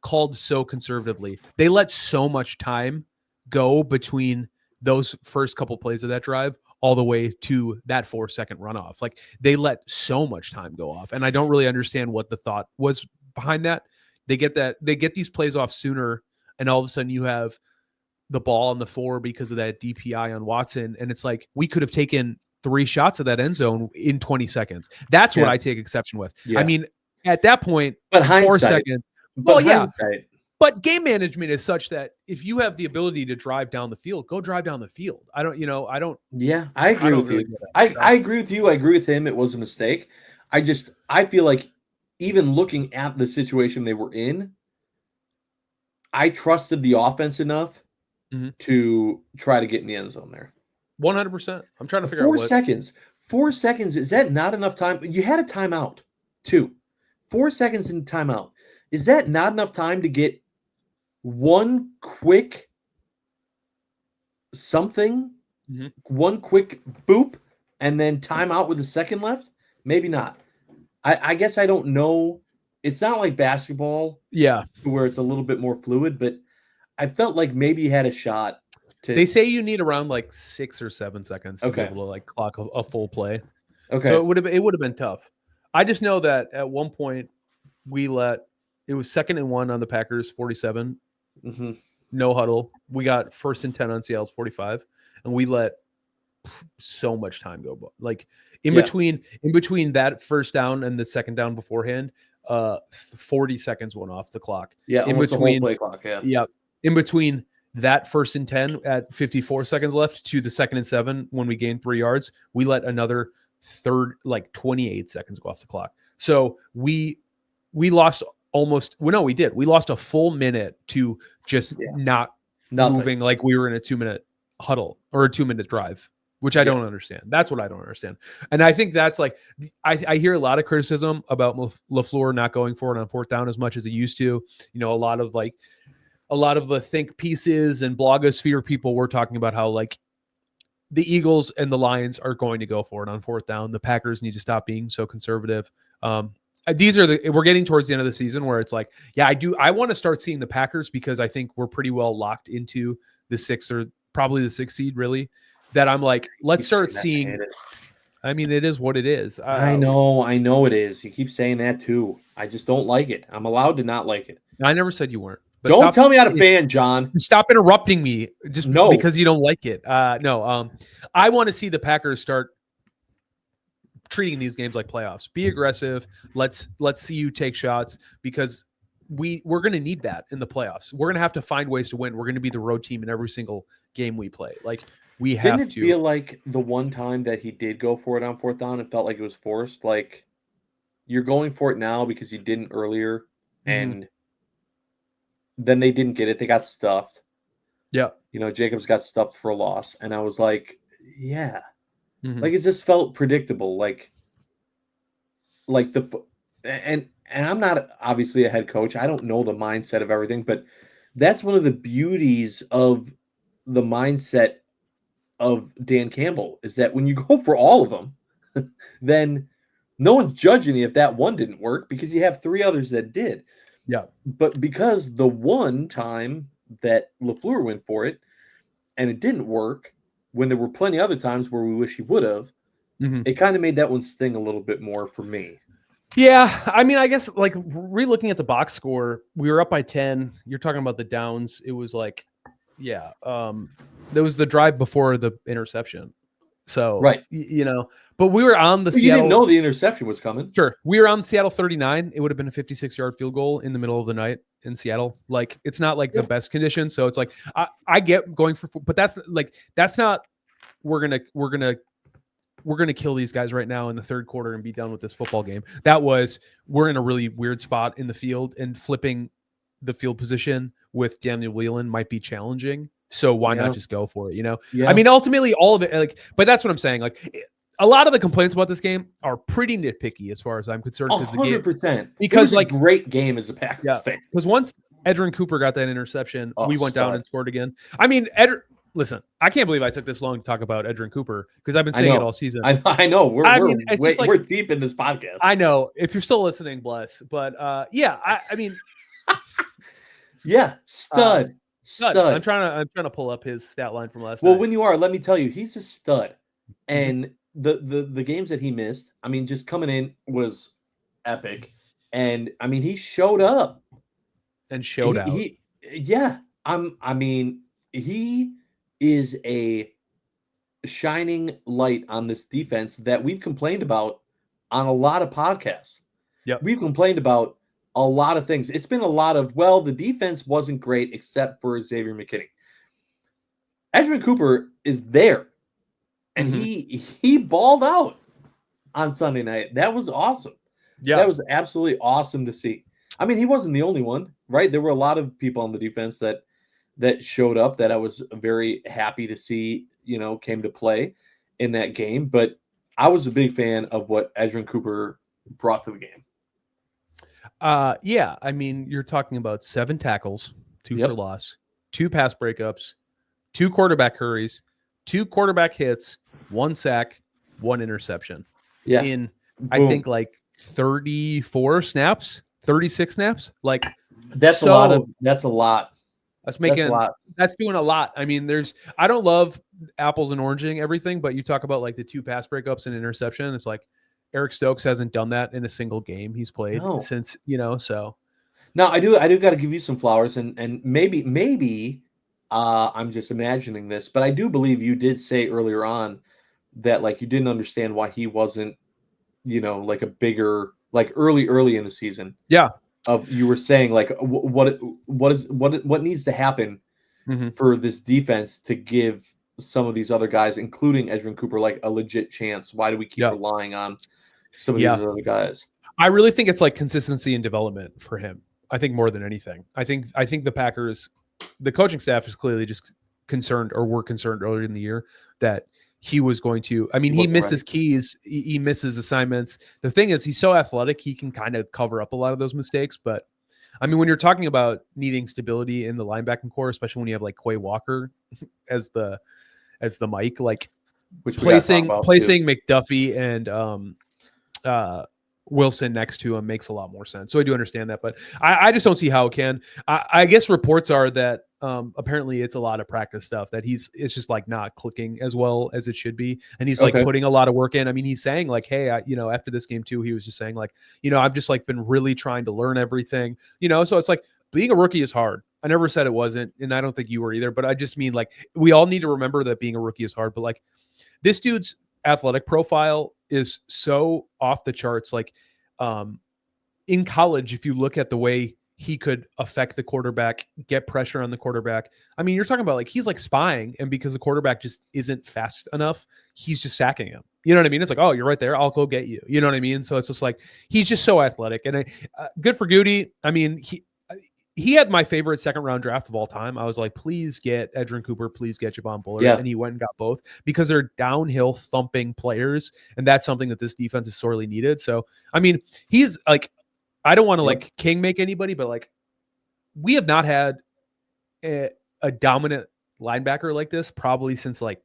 called so conservatively. They let so much time go between those first couple plays of that drive all the way to that 4-second runoff. Like, they let so much time go off, and I don't really understand what the thought was behind that. They get these plays off sooner, and all of a sudden you have the ball on the 4 because of that DPI on Watson. And it's like, we could have taken 3 shots of that end zone in 20 seconds. That's what I take exception with. Yeah. I mean, at that point, but 4 seconds. Well, yeah. But game management is such that if you have the ability to drive down the field, go drive down the field. I don't. Yeah, I agree with you. I agree with you. I agree with him. It was a mistake. I feel like even looking at the situation they were in, I trusted the offense enough to try to get in the end zone there. 100%. I'm trying to figure out 4 seconds. 4 seconds, is that not enough time? You had a timeout, too. 4 seconds in timeout. Is that not enough time to get one quick something, one quick boop, and then timeout with a second left? Maybe not. I guess I don't know. It's not like basketball, where it's a little bit more fluid, but I felt like maybe he had a shot. They say you need around like 6 or 7 seconds to be able to like clock a full play. Okay, so it would have been tough. I just know that at one point it was 2nd and 1 on the Packers 47, no huddle. We got 1st and 10 on Seattle's 45, and we let so much time go. Like in between that first down and the second down beforehand, 40 seconds went off the clock. Yeah, in between the whole play clock. Yeah. In between that 1st and 10 at 54 seconds left to the 2nd and 7 when we gained 3 yards, we let another 28 seconds go off the clock. So we lost we did. We lost a full minute to just not moving like we were in a 2-minute huddle or a 2-minute drive, which I don't understand. That's what I don't understand. And I think that's like, I hear a lot of criticism about LaFleur not going for it on 4th down as much as he used to. You know, a lot of the think pieces and blogosphere people were talking about how like the Eagles and the Lions are going to go for it on 4th down. The Packers need to stop being so conservative. We're getting towards the end of the season where it's like, I want to start seeing the Packers because I think we're pretty well locked into the 6th or probably the 6th seed really, that I'm like, let's start seeing. I mean, it is what it is. I know it is. You keep saying that too. I just don't like it. I'm allowed to not like it. I never said you weren't. But don't tell me how to fan, John. Stop interrupting me because you don't like it. I want to see the Packers start treating ththese games like playoffs. Be aggressive. Let's see you take shots, because we're going to need that in the playoffs. We're going to have to find ways to win. We're going to be the road team in every single game we play. Like, we Didn't have it to. feel like the one time that he did go for it on fourth down, it felt like it was forced? Like, you're going for it now because you didn't earlier, and then they didn't get it. They got stuffed. Yeah. Jacobs got stuffed for a loss, and I was like, yeah. Mhm. Like, it just felt predictable. Like and I'm not obviously a head coach. I don't know the mindset of everything, but that's one of the beauties of the mindset of Dan Campbell, is that when you go for all of them, then no one's judging you if that one didn't work, because you have 3 others that did. Yeah. But because the one time that LaFleur went for it and it didn't work, when there were plenty other times where we wish he would have, it kind of made that one sting a little bit more for me. Yeah, I mean, I guess like re-looking at the box score, we were up by 10. You're talking about the downs. It was like, yeah, there was the drive before the interception. So, right, but we were on the Seattle. You didn't know the interception was coming. Sure. We were on Seattle 39. It would have been a 56-yard field goal in the middle of the night in Seattle. Like, it's not like the best condition. So it's like, I get going for, but that's not, we're going to kill these guys right now in the third quarter and be done with this football game. That was, we're in a really weird spot in the field, and flipping the field position with Daniel Whelan might be challenging. So why not just go for it? Yeah. I mean, ultimately all of it, but that's what I'm saying. Like, a lot of the complaints about this game are pretty nitpicky as far as I'm concerned. 100%. Because it was a great game as a Packers fan. Because once Edrin Cooper got that interception, we went down and scored again. I mean, listen, I can't believe I took this long to talk about Edrin Cooper, because I've been saying it all season. I know. We're deep in this podcast. I know. If you're still listening, bless. But yeah, I mean, yeah, stud. I'm trying to pull up his stat line from last night. Well, when you are, let me tell you, he's a stud. And the games that he missed, I mean, just coming in was epic. And I mean, he showed up and showed out. He is a shining light on this defense that we've complained about on a lot of podcasts. Yeah, we've complained about a lot of things. It's been a lot of, well, the defense wasn't great except for Xavier McKinney. Edrin Cooper is there, and he balled out on Sunday night. That was awesome. Yeah, that was absolutely awesome to see. I mean, he wasn't the only one, right? There were a lot of people on the defense that showed up that I was very happy to see, came to play in that game. But I was a big fan of what Edrin Cooper brought to the game. Yeah, I mean, you're talking about 7 tackles, 2 for loss, 2 pass breakups, 2 quarterback hurries, 2 quarterback hits, 1 sack, 1 interception. Yeah. In, I think, like 34 snaps, 36 snaps. Like, that's a lot. That's doing a lot. I mean, I don't love apples and oranging everything, but you talk about like the 2 pass breakups and interception. It's like Eric Stokes hasn't done that in a single game he's played since, so. No, I do got to give you some flowers, and maybe I'm just imagining this, but I do believe you did say earlier on that, like, you didn't understand why he wasn't, like a bigger, like early in the season. Yeah. You were saying, like, what needs to happen for this defense to give some of these other guys, including Edrin Cooper, like a legit chance? Why do we keep relying on some of these other guys? I really think it's like consistency and development for him. I think more than anything. I think the Packers, the coaching staff is clearly just concerned, or were concerned earlier in the year, that he was going to, I mean, he misses keys, he misses assignments. The thing is, he's so athletic, he can kind of cover up a lot of those mistakes. But I mean, when you're talking about needing stability in the linebacking core, especially when you have like Quay Walker as the mic, like placing McDuffie and Wilson next to him makes a lot more sense. So I do understand that, but I just don't see how it can. I guess reports are that apparently it's a lot of practice stuff, that it's just like not clicking as well as it should be. And he's like putting a lot of work in. I mean, he's saying like, hey, after this game too, he was just saying like, I've just like been really trying to learn everything, so it's like being a rookie is hard. I never said it wasn't, and I don't think you were either, but I just mean like we all need to remember that being a rookie is hard. But like this dude's athletic profile is so off the charts. Like in college, if you look at the way he could affect the quarterback, get pressure on the quarterback. I mean, you're talking about like he's like spying, and because the quarterback just isn't fast enough, he's just sacking him. You know what I mean? It's like, oh, you're right there. I'll go get you. You know what I mean? So it's just like he's just so athletic, and good for Goody. I mean, he had my favorite second round draft of all time. I was like, please get Edgerrin Cooper, please get Javon Bullard. Yeah. And he went and got both because they're downhill thumping players. And that's something that this defense is sorely needed. So, I mean, he's like, I don't want to like king make anybody, but like we have not had a dominant linebacker like this probably since like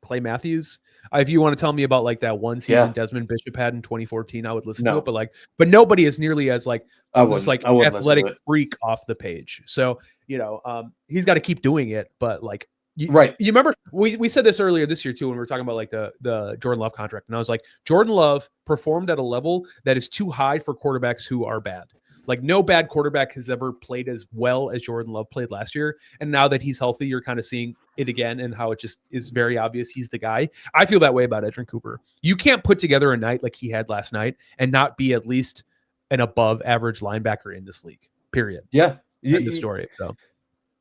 Clay Matthews. If you want to tell me about like that one season Desmond Bishop had in 2014, I would listen to it. But nobody is nearly as like this like athletic freak off the page. So he's got to keep doing it. But like you remember we said this earlier this year too when we were talking about like the Jordan Love contract, and I was like, Jordan Love performed at a level that is too high for quarterbacks who are bad. Like no bad quarterback has ever played as well as Jordan Love played last year. And now that he's healthy, you're kind of seeing it again and how it just is very obvious he's the guy. I feel that way about Edgerrin Cooper. You can't put together a night like he had last night and not be at least an above average linebacker in this league, period. Yeah. End of story. So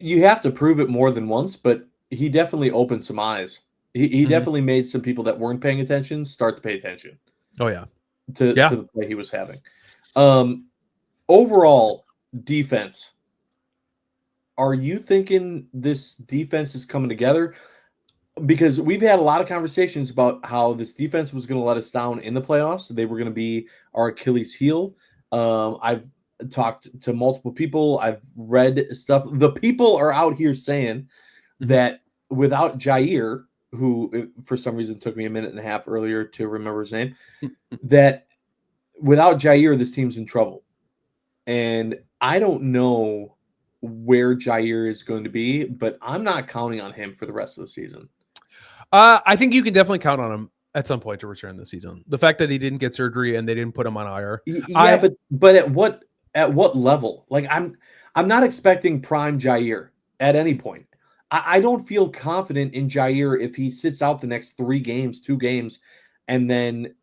you have to prove it more than once, but he definitely opened some eyes. He definitely made some people that weren't paying attention start to pay attention. Oh yeah. To the play he was having. Overall defense, are you thinking this defense is coming together? Because we've had a lot of conversations about how this defense was going to let us down in the playoffs. They were going to be our Achilles heel. I've talked to multiple people. I've read stuff. The people are out here saying that without Jair, who for some reason took me a minute and a half earlier to remember his name, that without Jair, this team's in trouble. And I don't know where Jair is going to be, but I'm not counting on him for the rest of the season. I think you can definitely count on him at some point to return this season. The fact that he didn't get surgery and they didn't put him on IR. Yeah, but at what level? Like I'm not expecting prime Jair at any point. I don't feel confident in Jair if he sits out the next 2 games, and then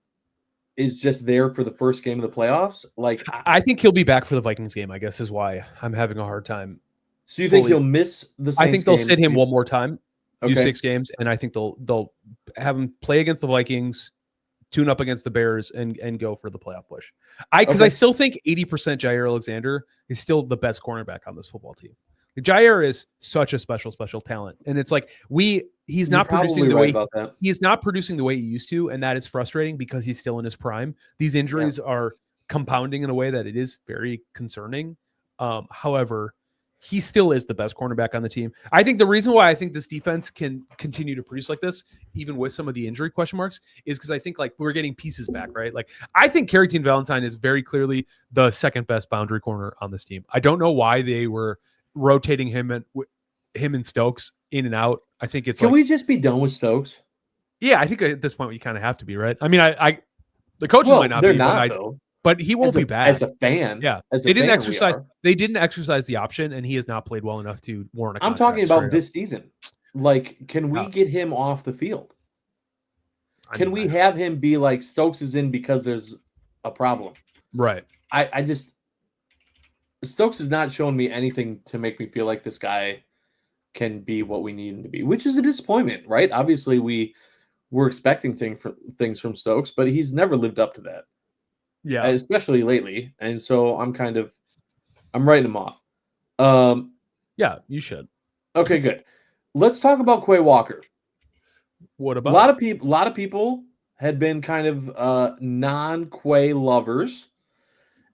is just there for the first game of the playoffs. Like I think he'll be back for the Vikings game, I guess is why I'm having a hard time. So you think he'll miss the Saints I think they'll game? sit him one more time, do 6 games, and I think they'll have him play against the Vikings, tune up against the Bears, and go for the playoff push. Because I still think 80% Jair Alexander is still the best cornerback on this football team. Jair is such a special talent, and it's like he's not producing the way he's not producing the way he used to, and that is frustrating because he's still in his prime. These injuries are compounding in a way that it is very concerning. However, he still is the best cornerback on the team. I think the reason why I think this defense can continue to produce like this, even with some of the injury question marks, is because I think like we're getting pieces back, right? Like I think Carrington Valentine is very clearly the second best boundary corner on this team. I don't know why they were rotating him and Stokes in and out. I think it's Can we just be done with Stokes? Yeah, I think at this point you kind of have to be, right? I mean, the coaches might not be, but he won't be back as a fan. Yeah, they didn't exercise. They didn't exercise the option, and he has not played well enough to warrant a contract. I'm talking about this season. Like, can we get him off the field? Can we have him be like Stokes is in because there's a problem? Right. I just Stokes has not shown me anything to make me feel like this guy can be what we need him to be, which is a disappointment, right? Obviously, we're expecting things from Stokes, but he's never lived up to that. Yeah, especially lately, and so I'm writing him off. Yeah, you should. Okay, good. Let's talk about Quay Walker. What about a lot of people had been kind of non-Quay lovers,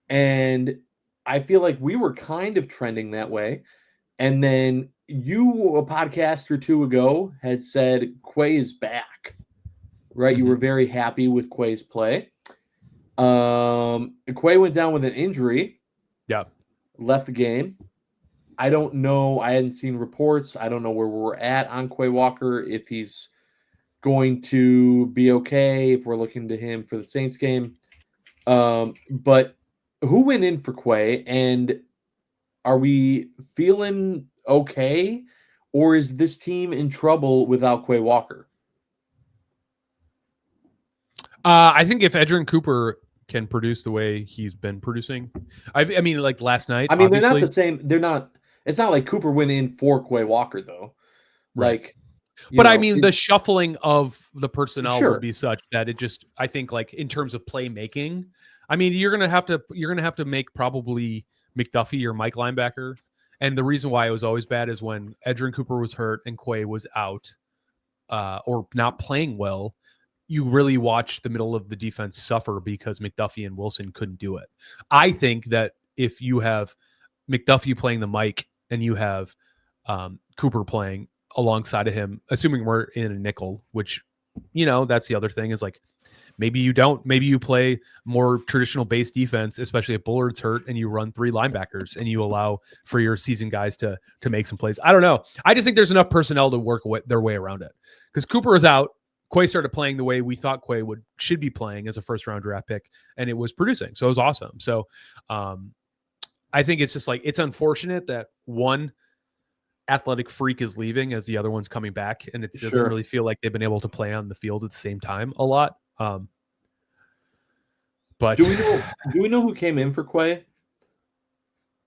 and I feel like we were kind of trending that way. And then you, a podcast or two ago, had said Quay is back, right? You were very happy with Quay's play. Quay went down with an injury. Yeah. Left the game. I don't know. I hadn't seen reports. I don't know where we're at on Quay Walker, if he's going to be okay, if we're looking to him for the Saints game. But who went in for Quay, and are we feeling okay, or is this team in trouble without Quay Walker? I think if Edgerrin Cooper can produce the way he's been producing, I mean, like last night. I mean, they're not obviously, the same. They're not. It's not like Cooper went in for Quay Walker though. right? Like, you But I know, mean, the shuffling of the personnel will sure. be such that it just, I think, like in terms of playmaking, I mean, you're gonna have to make probably McDuffie your Mike linebacker. And the reason why it was always bad is when Edgerrin Cooper was hurt and Quay was out or not playing well. You really watched the middle of the defense suffer because McDuffie and Wilson couldn't do it. I think that if you have McDuffie playing the mic and you have Cooper playing alongside of him, assuming we're in a nickel, which, that's the other thing is like, maybe you don't. Maybe you play more traditional base defense, especially if Bullard's hurt, and you run 3 linebackers and you allow for your seasoned guys to make some plays. I don't know. I just think there's enough personnel to work their way around it. Because Cooper is out, Quay started playing the way we thought Quay should be playing as a first-round draft pick, and it was producing. So it was awesome. So I think it's just like it's unfortunate that one athletic freak is leaving as the other one's coming back, and it doesn't really feel like they've been able to play on the field at the same time a lot. But do we know who came in for Quay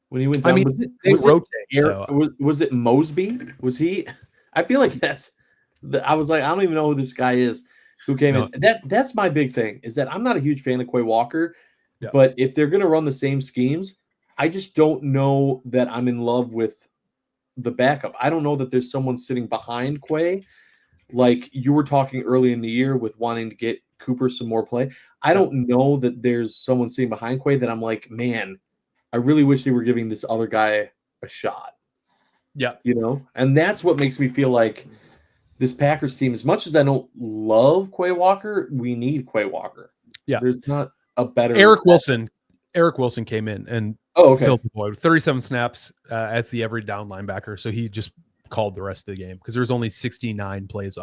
when he went down? I mean, was it Mosby? Was he? I feel like I was like, I don't even know who this guy is who came in. That's my big thing is that I'm not a huge fan of Quay Walker, but if they're going to run the same schemes, I just don't know that I'm in love with the backup. I don't know that there's someone sitting behind Quay, like you were talking early in the year with wanting to get Cooper some more play. I don't know that there's someone sitting behind Quay that I'm like, man, I really wish they were giving this other guy a shot. Yeah. And that's what makes me feel like this Packers team, as much as I don't love Quay Walker, we need Quay Walker. Yeah. There's not a better Eric Wilson came in and filled the void. 37 snaps as the every down linebacker. So he just called the rest of the game because there was only 69 plays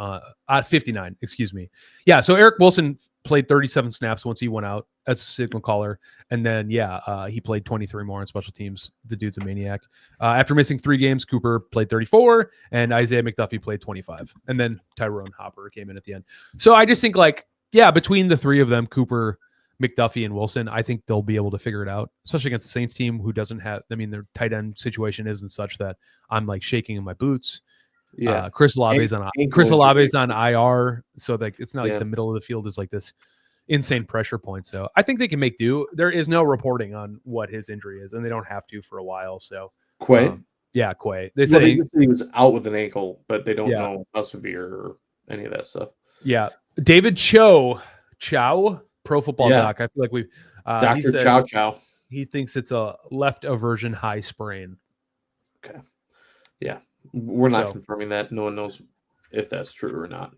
59, excuse me. Yeah. So Eric Wilson played 37 snaps once he went out as a signal caller. And then, he played 23 more on special teams. The dude's a maniac. After missing 3 games, Cooper played 34 and Isaiah McDuffie played 25. And then Tyrone Hopper came in at the end. So I just think between the 3 of them, Cooper, McDuffie, and Wilson, I think they'll be able to figure it out, especially against the Saints team who doesn't have, their tight end situation isn't such that I'm like shaking in my boots. Yeah. Chris Olave's on IR. So it's not like the middle of the field is like this insane pressure point. So I think they can make do. There is no reporting on what his injury is, and they don't have to for a while. So Quay? Quay. They said he was out with an ankle, but they don't know how severe or any of that stuff. Yeah. David Chow, Pro Football Doc. I feel like we've Dr. Chow. He thinks it's a left aversion high sprain. Okay. Yeah. We're not confirming that. No one knows if that's true or not.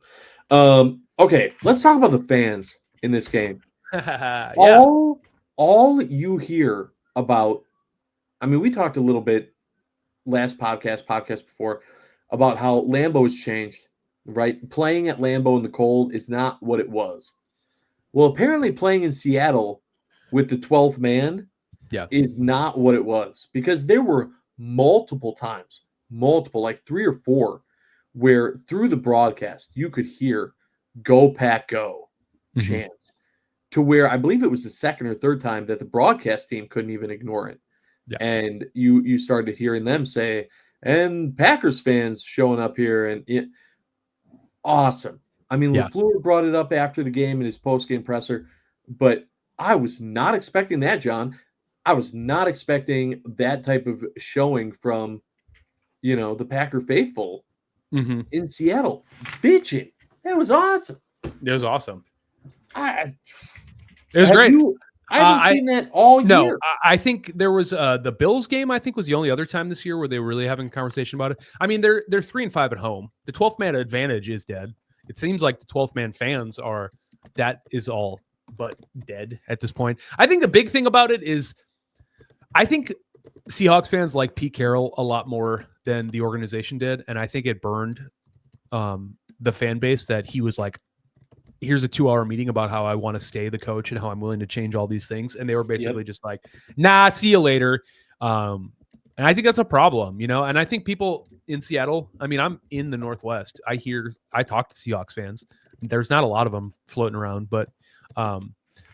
Okay, let's talk about the fans in this game. All you hear about, I mean, we talked a little bit last podcast before about how Lambeau has changed, right? Playing at Lambeau in the cold is not what it was. Well, apparently playing in Seattle with the 12th man is not what it was, because there were multiple times, like 3 or 4, where through the broadcast you could hear "Go Pack Go" chants, to where I believe it was the second or third time that the broadcast team couldn't even ignore it. Yeah. And you started hearing them say, and Packers fans showing up here, and awesome. I mean, LaFleur brought it up after the game in his post-game presser, but I was not expecting that, John. I was not expecting that type of showing from, the Packer faithful in Seattle. Bitching. That was awesome. It was awesome. It was great. I haven't seen that all year. No, I think there was the Bills game, I think, was the only other time this year where they were really having a conversation about it. I mean, they're 3-5 at home. The 12th man advantage is dead. It seems like the 12th man fans that is all but dead at this point. I think the big thing about it is I think Seahawks fans like Pete Carroll a lot more than the organization did. And I think it burned the fan base that he was like, here's a 2-hour meeting about how I want to stay the coach and how I'm willing to change all these things. And they were basically just like, nah, see you later. And I think that's a problem, and I think people in Seattle, I mean, I'm in the Northwest. I talk to Seahawks fans. There's not a lot of them floating around, but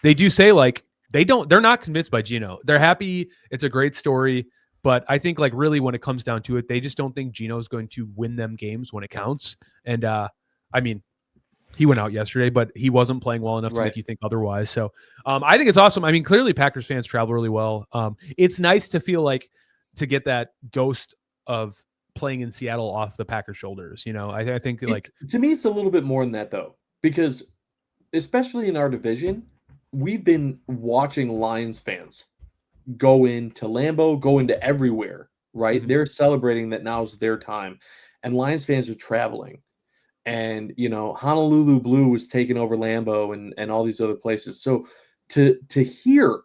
They do say like they're not convinced by Geno. They're happy. It's a great story. But I think like really when it comes down to it, they just don't think Geno is going to win them games when it counts. And I mean, he went out yesterday, but he wasn't playing well enough to make you think otherwise. So I think it's awesome. I mean, clearly Packers fans travel really well. It's nice to feel like to get that ghost of playing in Seattle off the Packers' shoulders. You know, I think like to me, it's a little bit more than that though, because especially in our division, we've been watching Lions fans go into Lambeau, go into everywhere, right? They're celebrating that now's their time. And Lions fans are traveling. And, you know, Honolulu Blue was taking over Lambeau and all these other places. So to hear,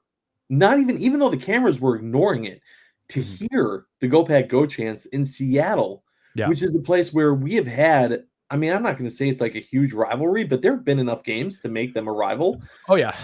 not even though the cameras were ignoring it, to hear the Go Pack Go chants in Seattle, which is a place where we have had, I mean, I'm not going to say it's like a huge rivalry, but there have been enough games to make them a rival. Oh, yeah.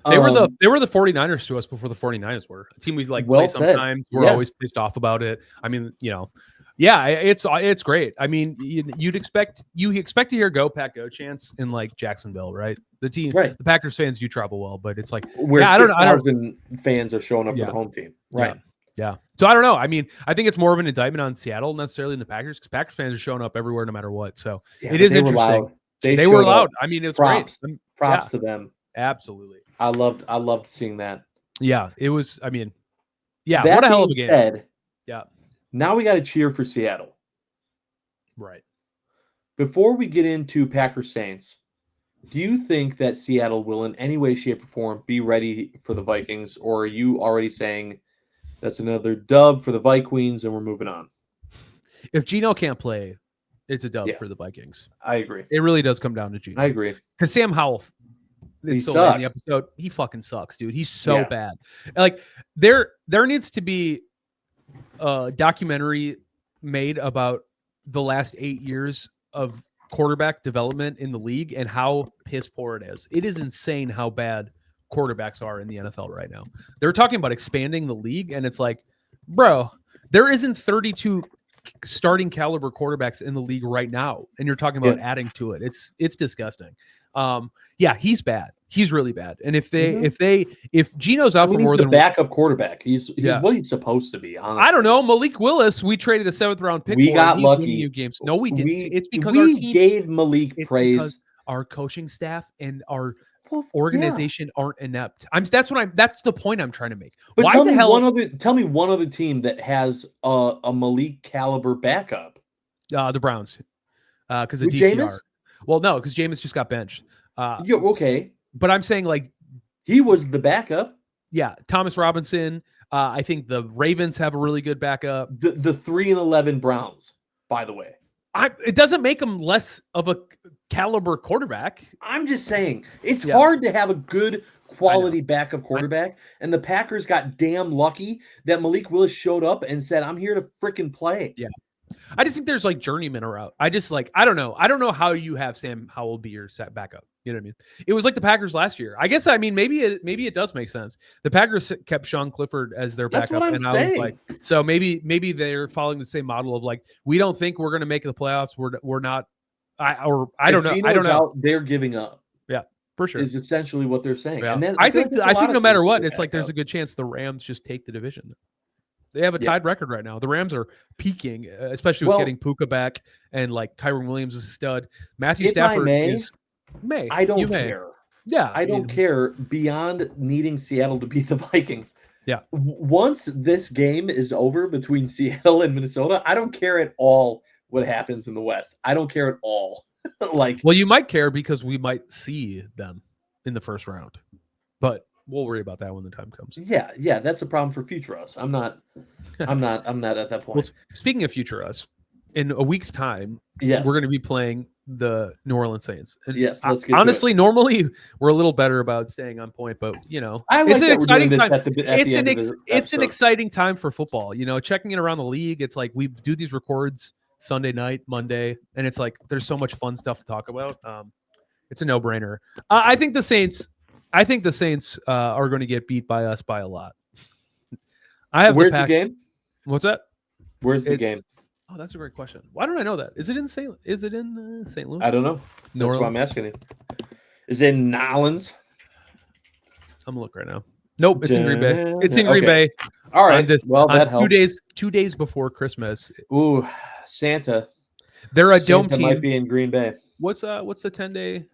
They were the 49ers to us before the 49ers were. A team we like play sometimes. We're always pissed off about it. I mean, you know, yeah, it's great. I mean, you expect to hear Go Pack Go chants in like Jacksonville, right? The team, the Packers fans do travel well, but it's like where 6,000 fans are showing up for the home team, right? Yeah. So I don't know. I mean, I think it's more of an indictment on Seattle necessarily than the Packers because Packers fans are showing up everywhere no matter what. So it is interesting. They were loud. I mean, it's great. Props to them. Absolutely. I loved seeing that. Yeah, it was. I mean, yeah, that what a hell of a game. Yeah. Now we got to cheer for Seattle. Right. Before we get into Packers Saints, do you think that Seattle will in any way, shape, or form be ready for the Vikings, or are you already saying that's another dub for the Vikings and we're moving on? If Geno can't play, it's a dub for the Vikings. I agree. It really does come down to Geno. I agree. Because Sam Howell, it's still in the episode. He fucking sucks, dude. He's so bad. Like there needs to be a documentary made about the last 8 years of quarterback development in the league and how piss poor it is. It is insane how bad quarterbacks are in the NFL right now. They're talking about expanding the league, and it's like, bro, there isn't 32 starting caliber quarterbacks in the league right now, and you're talking about adding to it. It's disgusting. Yeah, he's bad. He's really bad. And if Geno's out for more than backup quarterback, he's what he's supposed to be. Honestly. I don't know. Malik Willis, we traded a 7th round pick. We got lucky. Games. No, we didn't. It's because our team gave Malik praise. Our coaching staff and our organization aren't inept. That's the point I'm trying to make. But why the hell? Tell me one other team that has a Malik caliber backup. The Browns, because of DTR. Jameis? Well, no, because Jameis just got benched. Okay, but I'm saying like he was the backup. Yeah, Thomas Robinson. I think the Ravens have a really good backup. The 3-11 Browns, by the way. It doesn't make them less of a caliber quarterback. I'm just saying it's hard to have a good quality backup quarterback, and the Packers got damn lucky that Malik Willis showed up and said, "I'm here to freaking play." Yeah. I just think there's like journeymen are out. I don't know. I don't know how you have Sam Howell be your set backup. You know what I mean? It was like the Packers last year. I guess, I mean, maybe it does make sense. The Packers kept Sean Clifford as their backup. That's what I'm saying. I was like, so maybe they're following the same model of like, we don't think we're going to make the playoffs. We're not. I don't know. I don't know. Out, they're giving up. Yeah, for sure. Is essentially what they're saying. Yeah. And then I think no matter what, it's like there's a good chance the Rams just take the division. They have a tied record right now. The Rams are peaking, especially with getting Puka back and like Kyron Williams is a stud. Matthew Stafford is May. I don't care. Yeah. I don't care beyond needing Seattle to beat the Vikings. Yeah. Once this game is over between Seattle and Minnesota, I don't care at all what happens in the West. I don't care at all. Well, you might care because we might see them in the first round. But we'll worry about that when the time comes. Yeah, that's a problem for future us. I'm not at that point. Well, speaking of future us, in a week's time, we're going to be playing the New Orleans Saints. And let's get honestly, normally we're a little better about staying on point, but you know, it's an exciting time. It's an exciting time for football. You know, checking in around the league. It's like we do these records Sunday night, Monday, and it's like there's so much fun stuff to talk about. It's a no-brainer. I think the Saints are going to get beat by us by a lot. Where's the game? What's that? Where's the game? Oh, that's a great question. Why don't I know that? Is it in St. Louis? I don't know. That's why I'm asking you. Is it in Nolans? I'm gonna look right now. Nope, it's in Green Bay. It's in Green Okay. Bay. All right. Well, On that helps. 2 days before Christmas. Ooh, Santa. They're a dome Santa might team. be in Green Bay. What's the 10-day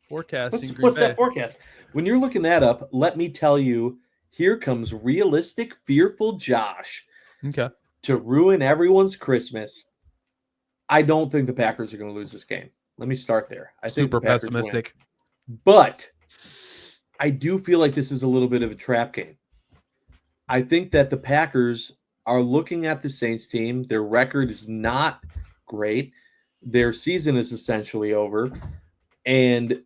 forecast in Green What's Bay? that forecast? When you're looking that up, let me tell you, here comes realistic, fearful Josh Okay. to ruin everyone's Christmas. I don't think the Packers are going to lose this game. Let me start there. I think Super the Packers win. pessimistic. But I do feel like this is a little bit of a trap game. I think that the Packers are looking at the Saints team. Their record is not great. Their season is essentially over. And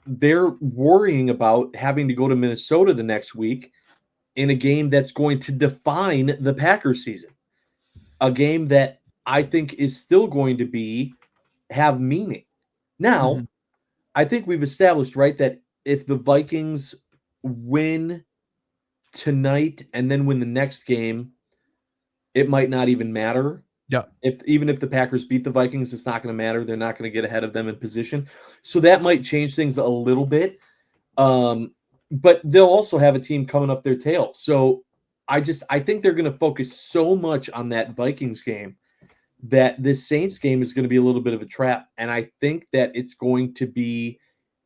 they're worrying about having to go to Minnesota the next week in a game that's going to define the Packers season. A game that I think is still going to have meaning. Now, I think we've established, right, that if the Vikings win tonight and then win the next game, it might not even matter. Yeah. Even if the Packers beat the Vikings, it's not going to matter. They're not going to get ahead of them in position. So that might change things a little bit. But they'll also have a team coming up their tail. So I think they're going to focus so much on that Vikings game that this Saints game is going to be a little bit of a trap. And I think that it's going to be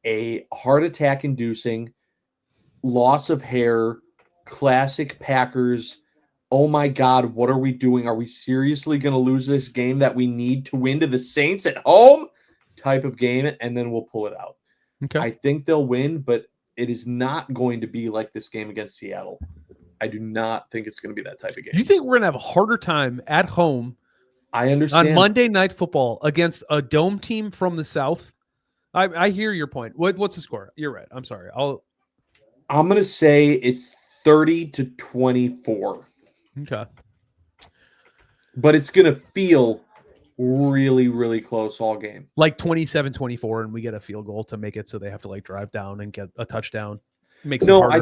a heart attack inducing loss of hair, classic Packers. Oh my God, what are we doing? Are we seriously going to lose this game that we need to win to the Saints at home type of game? And then we'll pull it out. Okay. I think they'll win, but it is not going to be like this game against Seattle. I do not think it's going to be that type of game. You think we're going to have a harder time at home I understand. on Monday Night Football against a dome team from the South? I hear your point. What's the score? You're right. I'm sorry. I'm going to say it's 30-24. Okay. But it's going to feel really, really close all game. Like 27-24, and we get a field goal to make it so they have to like drive down and get a touchdown. Makes it harder,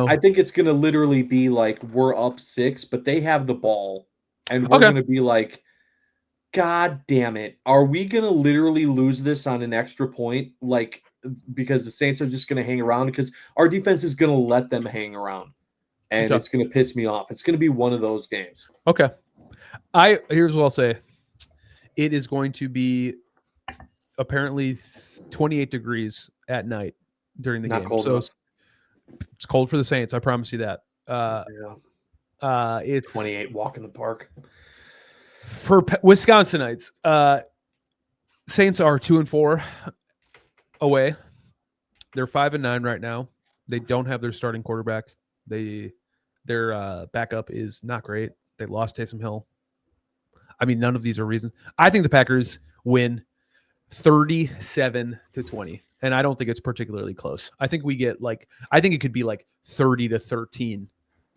I think it's going to literally be like we're up 6, but they have the ball, and we're going to be like, God damn it. Are we going to literally lose this on an extra point? Like, because the Saints are just going to hang around because our defense is going to let them hang around. And it's going to piss me off. It's going to be one of those games. Okay. Here's what I'll say. It is going to be apparently 28 degrees at night during the game. So it's cold for the Saints. I promise you that. It's 28 walk in the park. For Wisconsinites, Saints are 2-4 away. They're 5-9 right now. They don't have their starting quarterback. Their backup is not great. They lost Taysom Hill. I mean, none of these are reasons. I think the Packers win 37-20, and I don't think it's particularly close. I think it could be like 30-13.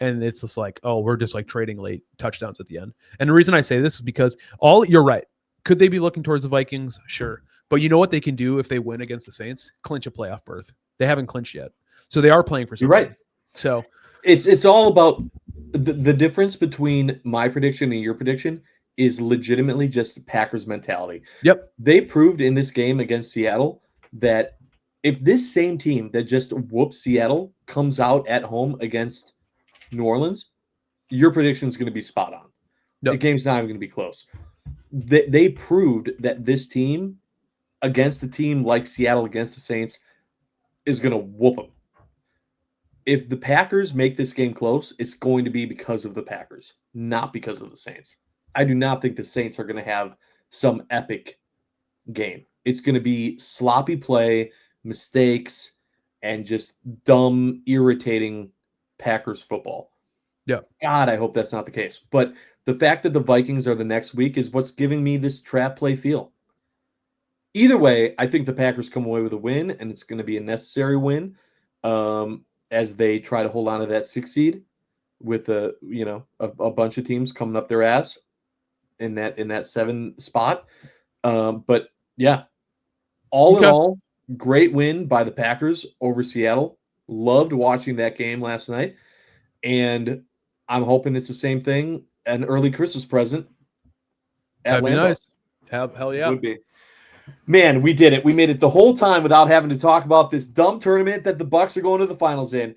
And it's just like, oh, we're just like trading late touchdowns at the end. And the reason I say this is because you're right. Could they be looking towards the Vikings? Sure. But you know what they can do if they win against the Saints? Clinch a playoff berth. They haven't clinched yet. So they are playing for something. You're right. So it's all about the difference between my prediction and your prediction is legitimately just Packers mentality. Yep. They proved in this game against Seattle that if this same team that just whoops Seattle comes out at home against New Orleans, your prediction is going to be spot on. Yep. The game's not even going to be close. They proved that this team against a team like Seattle against the Saints is going to whoop them. If the Packers make this game close, it's going to be because of the Packers, not because of the Saints. I do not think the Saints are going to have some epic game. It's going to be sloppy play, mistakes, and just dumb, irritating Packers football. Yeah. God, I hope that's not the case. But the fact that the Vikings are the next week is what's giving me this trap play feel. Either way, I think the Packers come away with a win, and it's going to be a necessary win as they try to hold on to that 6 seed with a bunch of teams coming up their ass in that 7 spot. But yeah, all in all, great win by the Packers over Seattle. Loved watching that game last night, and I'm hoping it's the same thing, an early Christmas present at That'd be Lambeau. nice. Hell yeah. Would be. Man, we did it. We made it the whole time without having to talk about this dumb tournament that the Bucs are going to the finals in.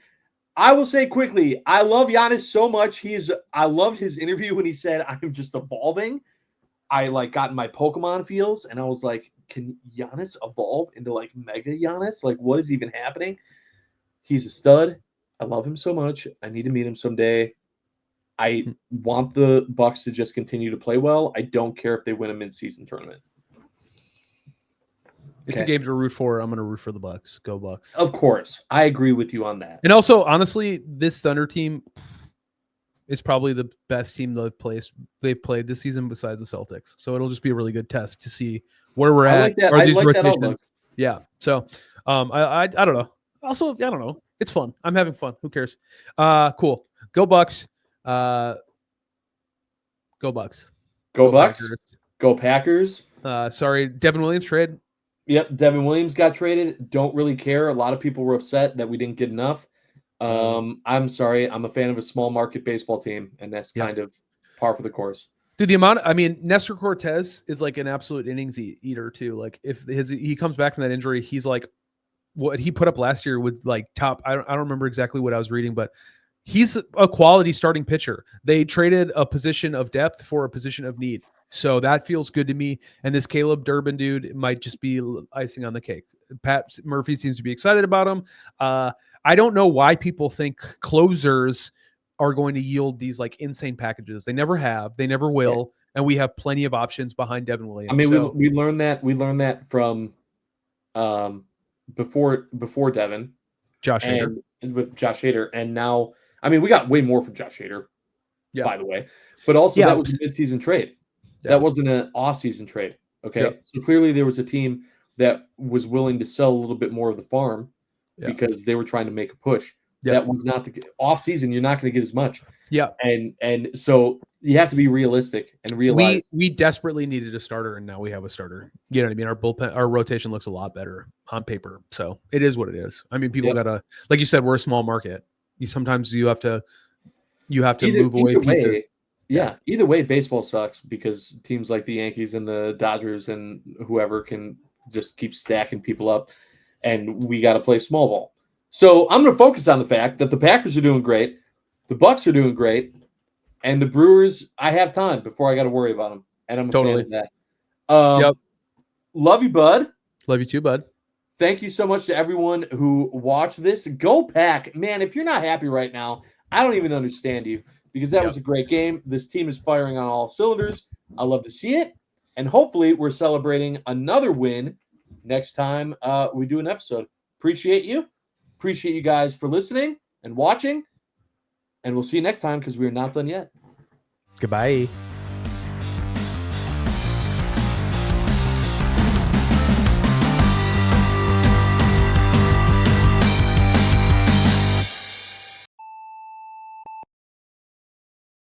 I will say quickly, I love Giannis so much. I loved his interview when he said, "I'm just evolving." I like got my Pokemon feels, and I was like, "Can Giannis evolve into like Mega Giannis? Like, what is even happening?" He's a stud. I love him so much. I need to meet him someday. I want the Bucks to just continue to play well. I don't care if they win a mid-season tournament. It's a game to root for. I'm going to root for the Bucks. Go Bucks. Of course. I agree with you on that. And also, honestly, this Thunder team is probably the best team they've played this season besides the Celtics. So it'll just be a really good test to see where we're at. Like that. Are I these like that rotations? outlook. Yeah. So I don't know. Also, I don't know. It's fun. I'm having fun. Who cares? Cool. Go Bucks. Go Bucks. Go Bucks. Packers. Go Packers. Sorry, Devin Williams trade. Yep, Devin Williams got traded. Don't really care. A lot of people were upset that we didn't get enough. I'm sorry. I'm a fan of a small market baseball team, and that's kind of par for the course. Dude, Nestor Cortez is like an absolute innings eater too. Like if he comes back from that injury, he's like what he put up last year with like top. I don't remember exactly what I was reading, but he's a quality starting pitcher. They traded a position of depth for a position of need. So that feels good to me. And this Caleb Durbin dude might just be icing on the cake. Pat Murphy seems to be excited about him. I don't know why people think closers are going to yield these like insane packages. They never have. They never will. And we have plenty of options behind Devin Williams. I mean, we learned that from before Devin. Josh Hader. And with Josh Hader. And now, I mean, we got way more from Josh Hader, by the way. But also that was a mid-season trade. Yeah. That wasn't an off-season trade. Okay. Yeah. So clearly there was a team that was willing to sell a little bit more of the farm because they were trying to make a push. Yeah. That was not the off-season. You're not going to get as much. Yeah. And so you have to be realistic and realize we desperately needed a starter, and now we have a starter. You know what I mean? Our rotation looks a lot better on paper. So it is what it is. I mean, people gotta, like you said, we're a small market. Sometimes you have to move away pieces. Yeah, either way, baseball sucks because teams like the Yankees and the Dodgers and whoever can just keep stacking people up, and we got to play small ball. So I'm going to focus on the fact that the Packers are doing great, the Bucks are doing great, and the Brewers, I have time before I got to worry about them, and I'm a fan of that. Love you, bud. Love you too, bud. Thank you so much to everyone who watched this. Go Pack. Man, if you're not happy right now, I don't even understand you. Because that was a great game. This team is firing on all cylinders. I love to see it. And hopefully we're celebrating another win next time we do an episode. Appreciate you. Appreciate you guys for listening and watching. And we'll see you next time because we're not done yet. Goodbye.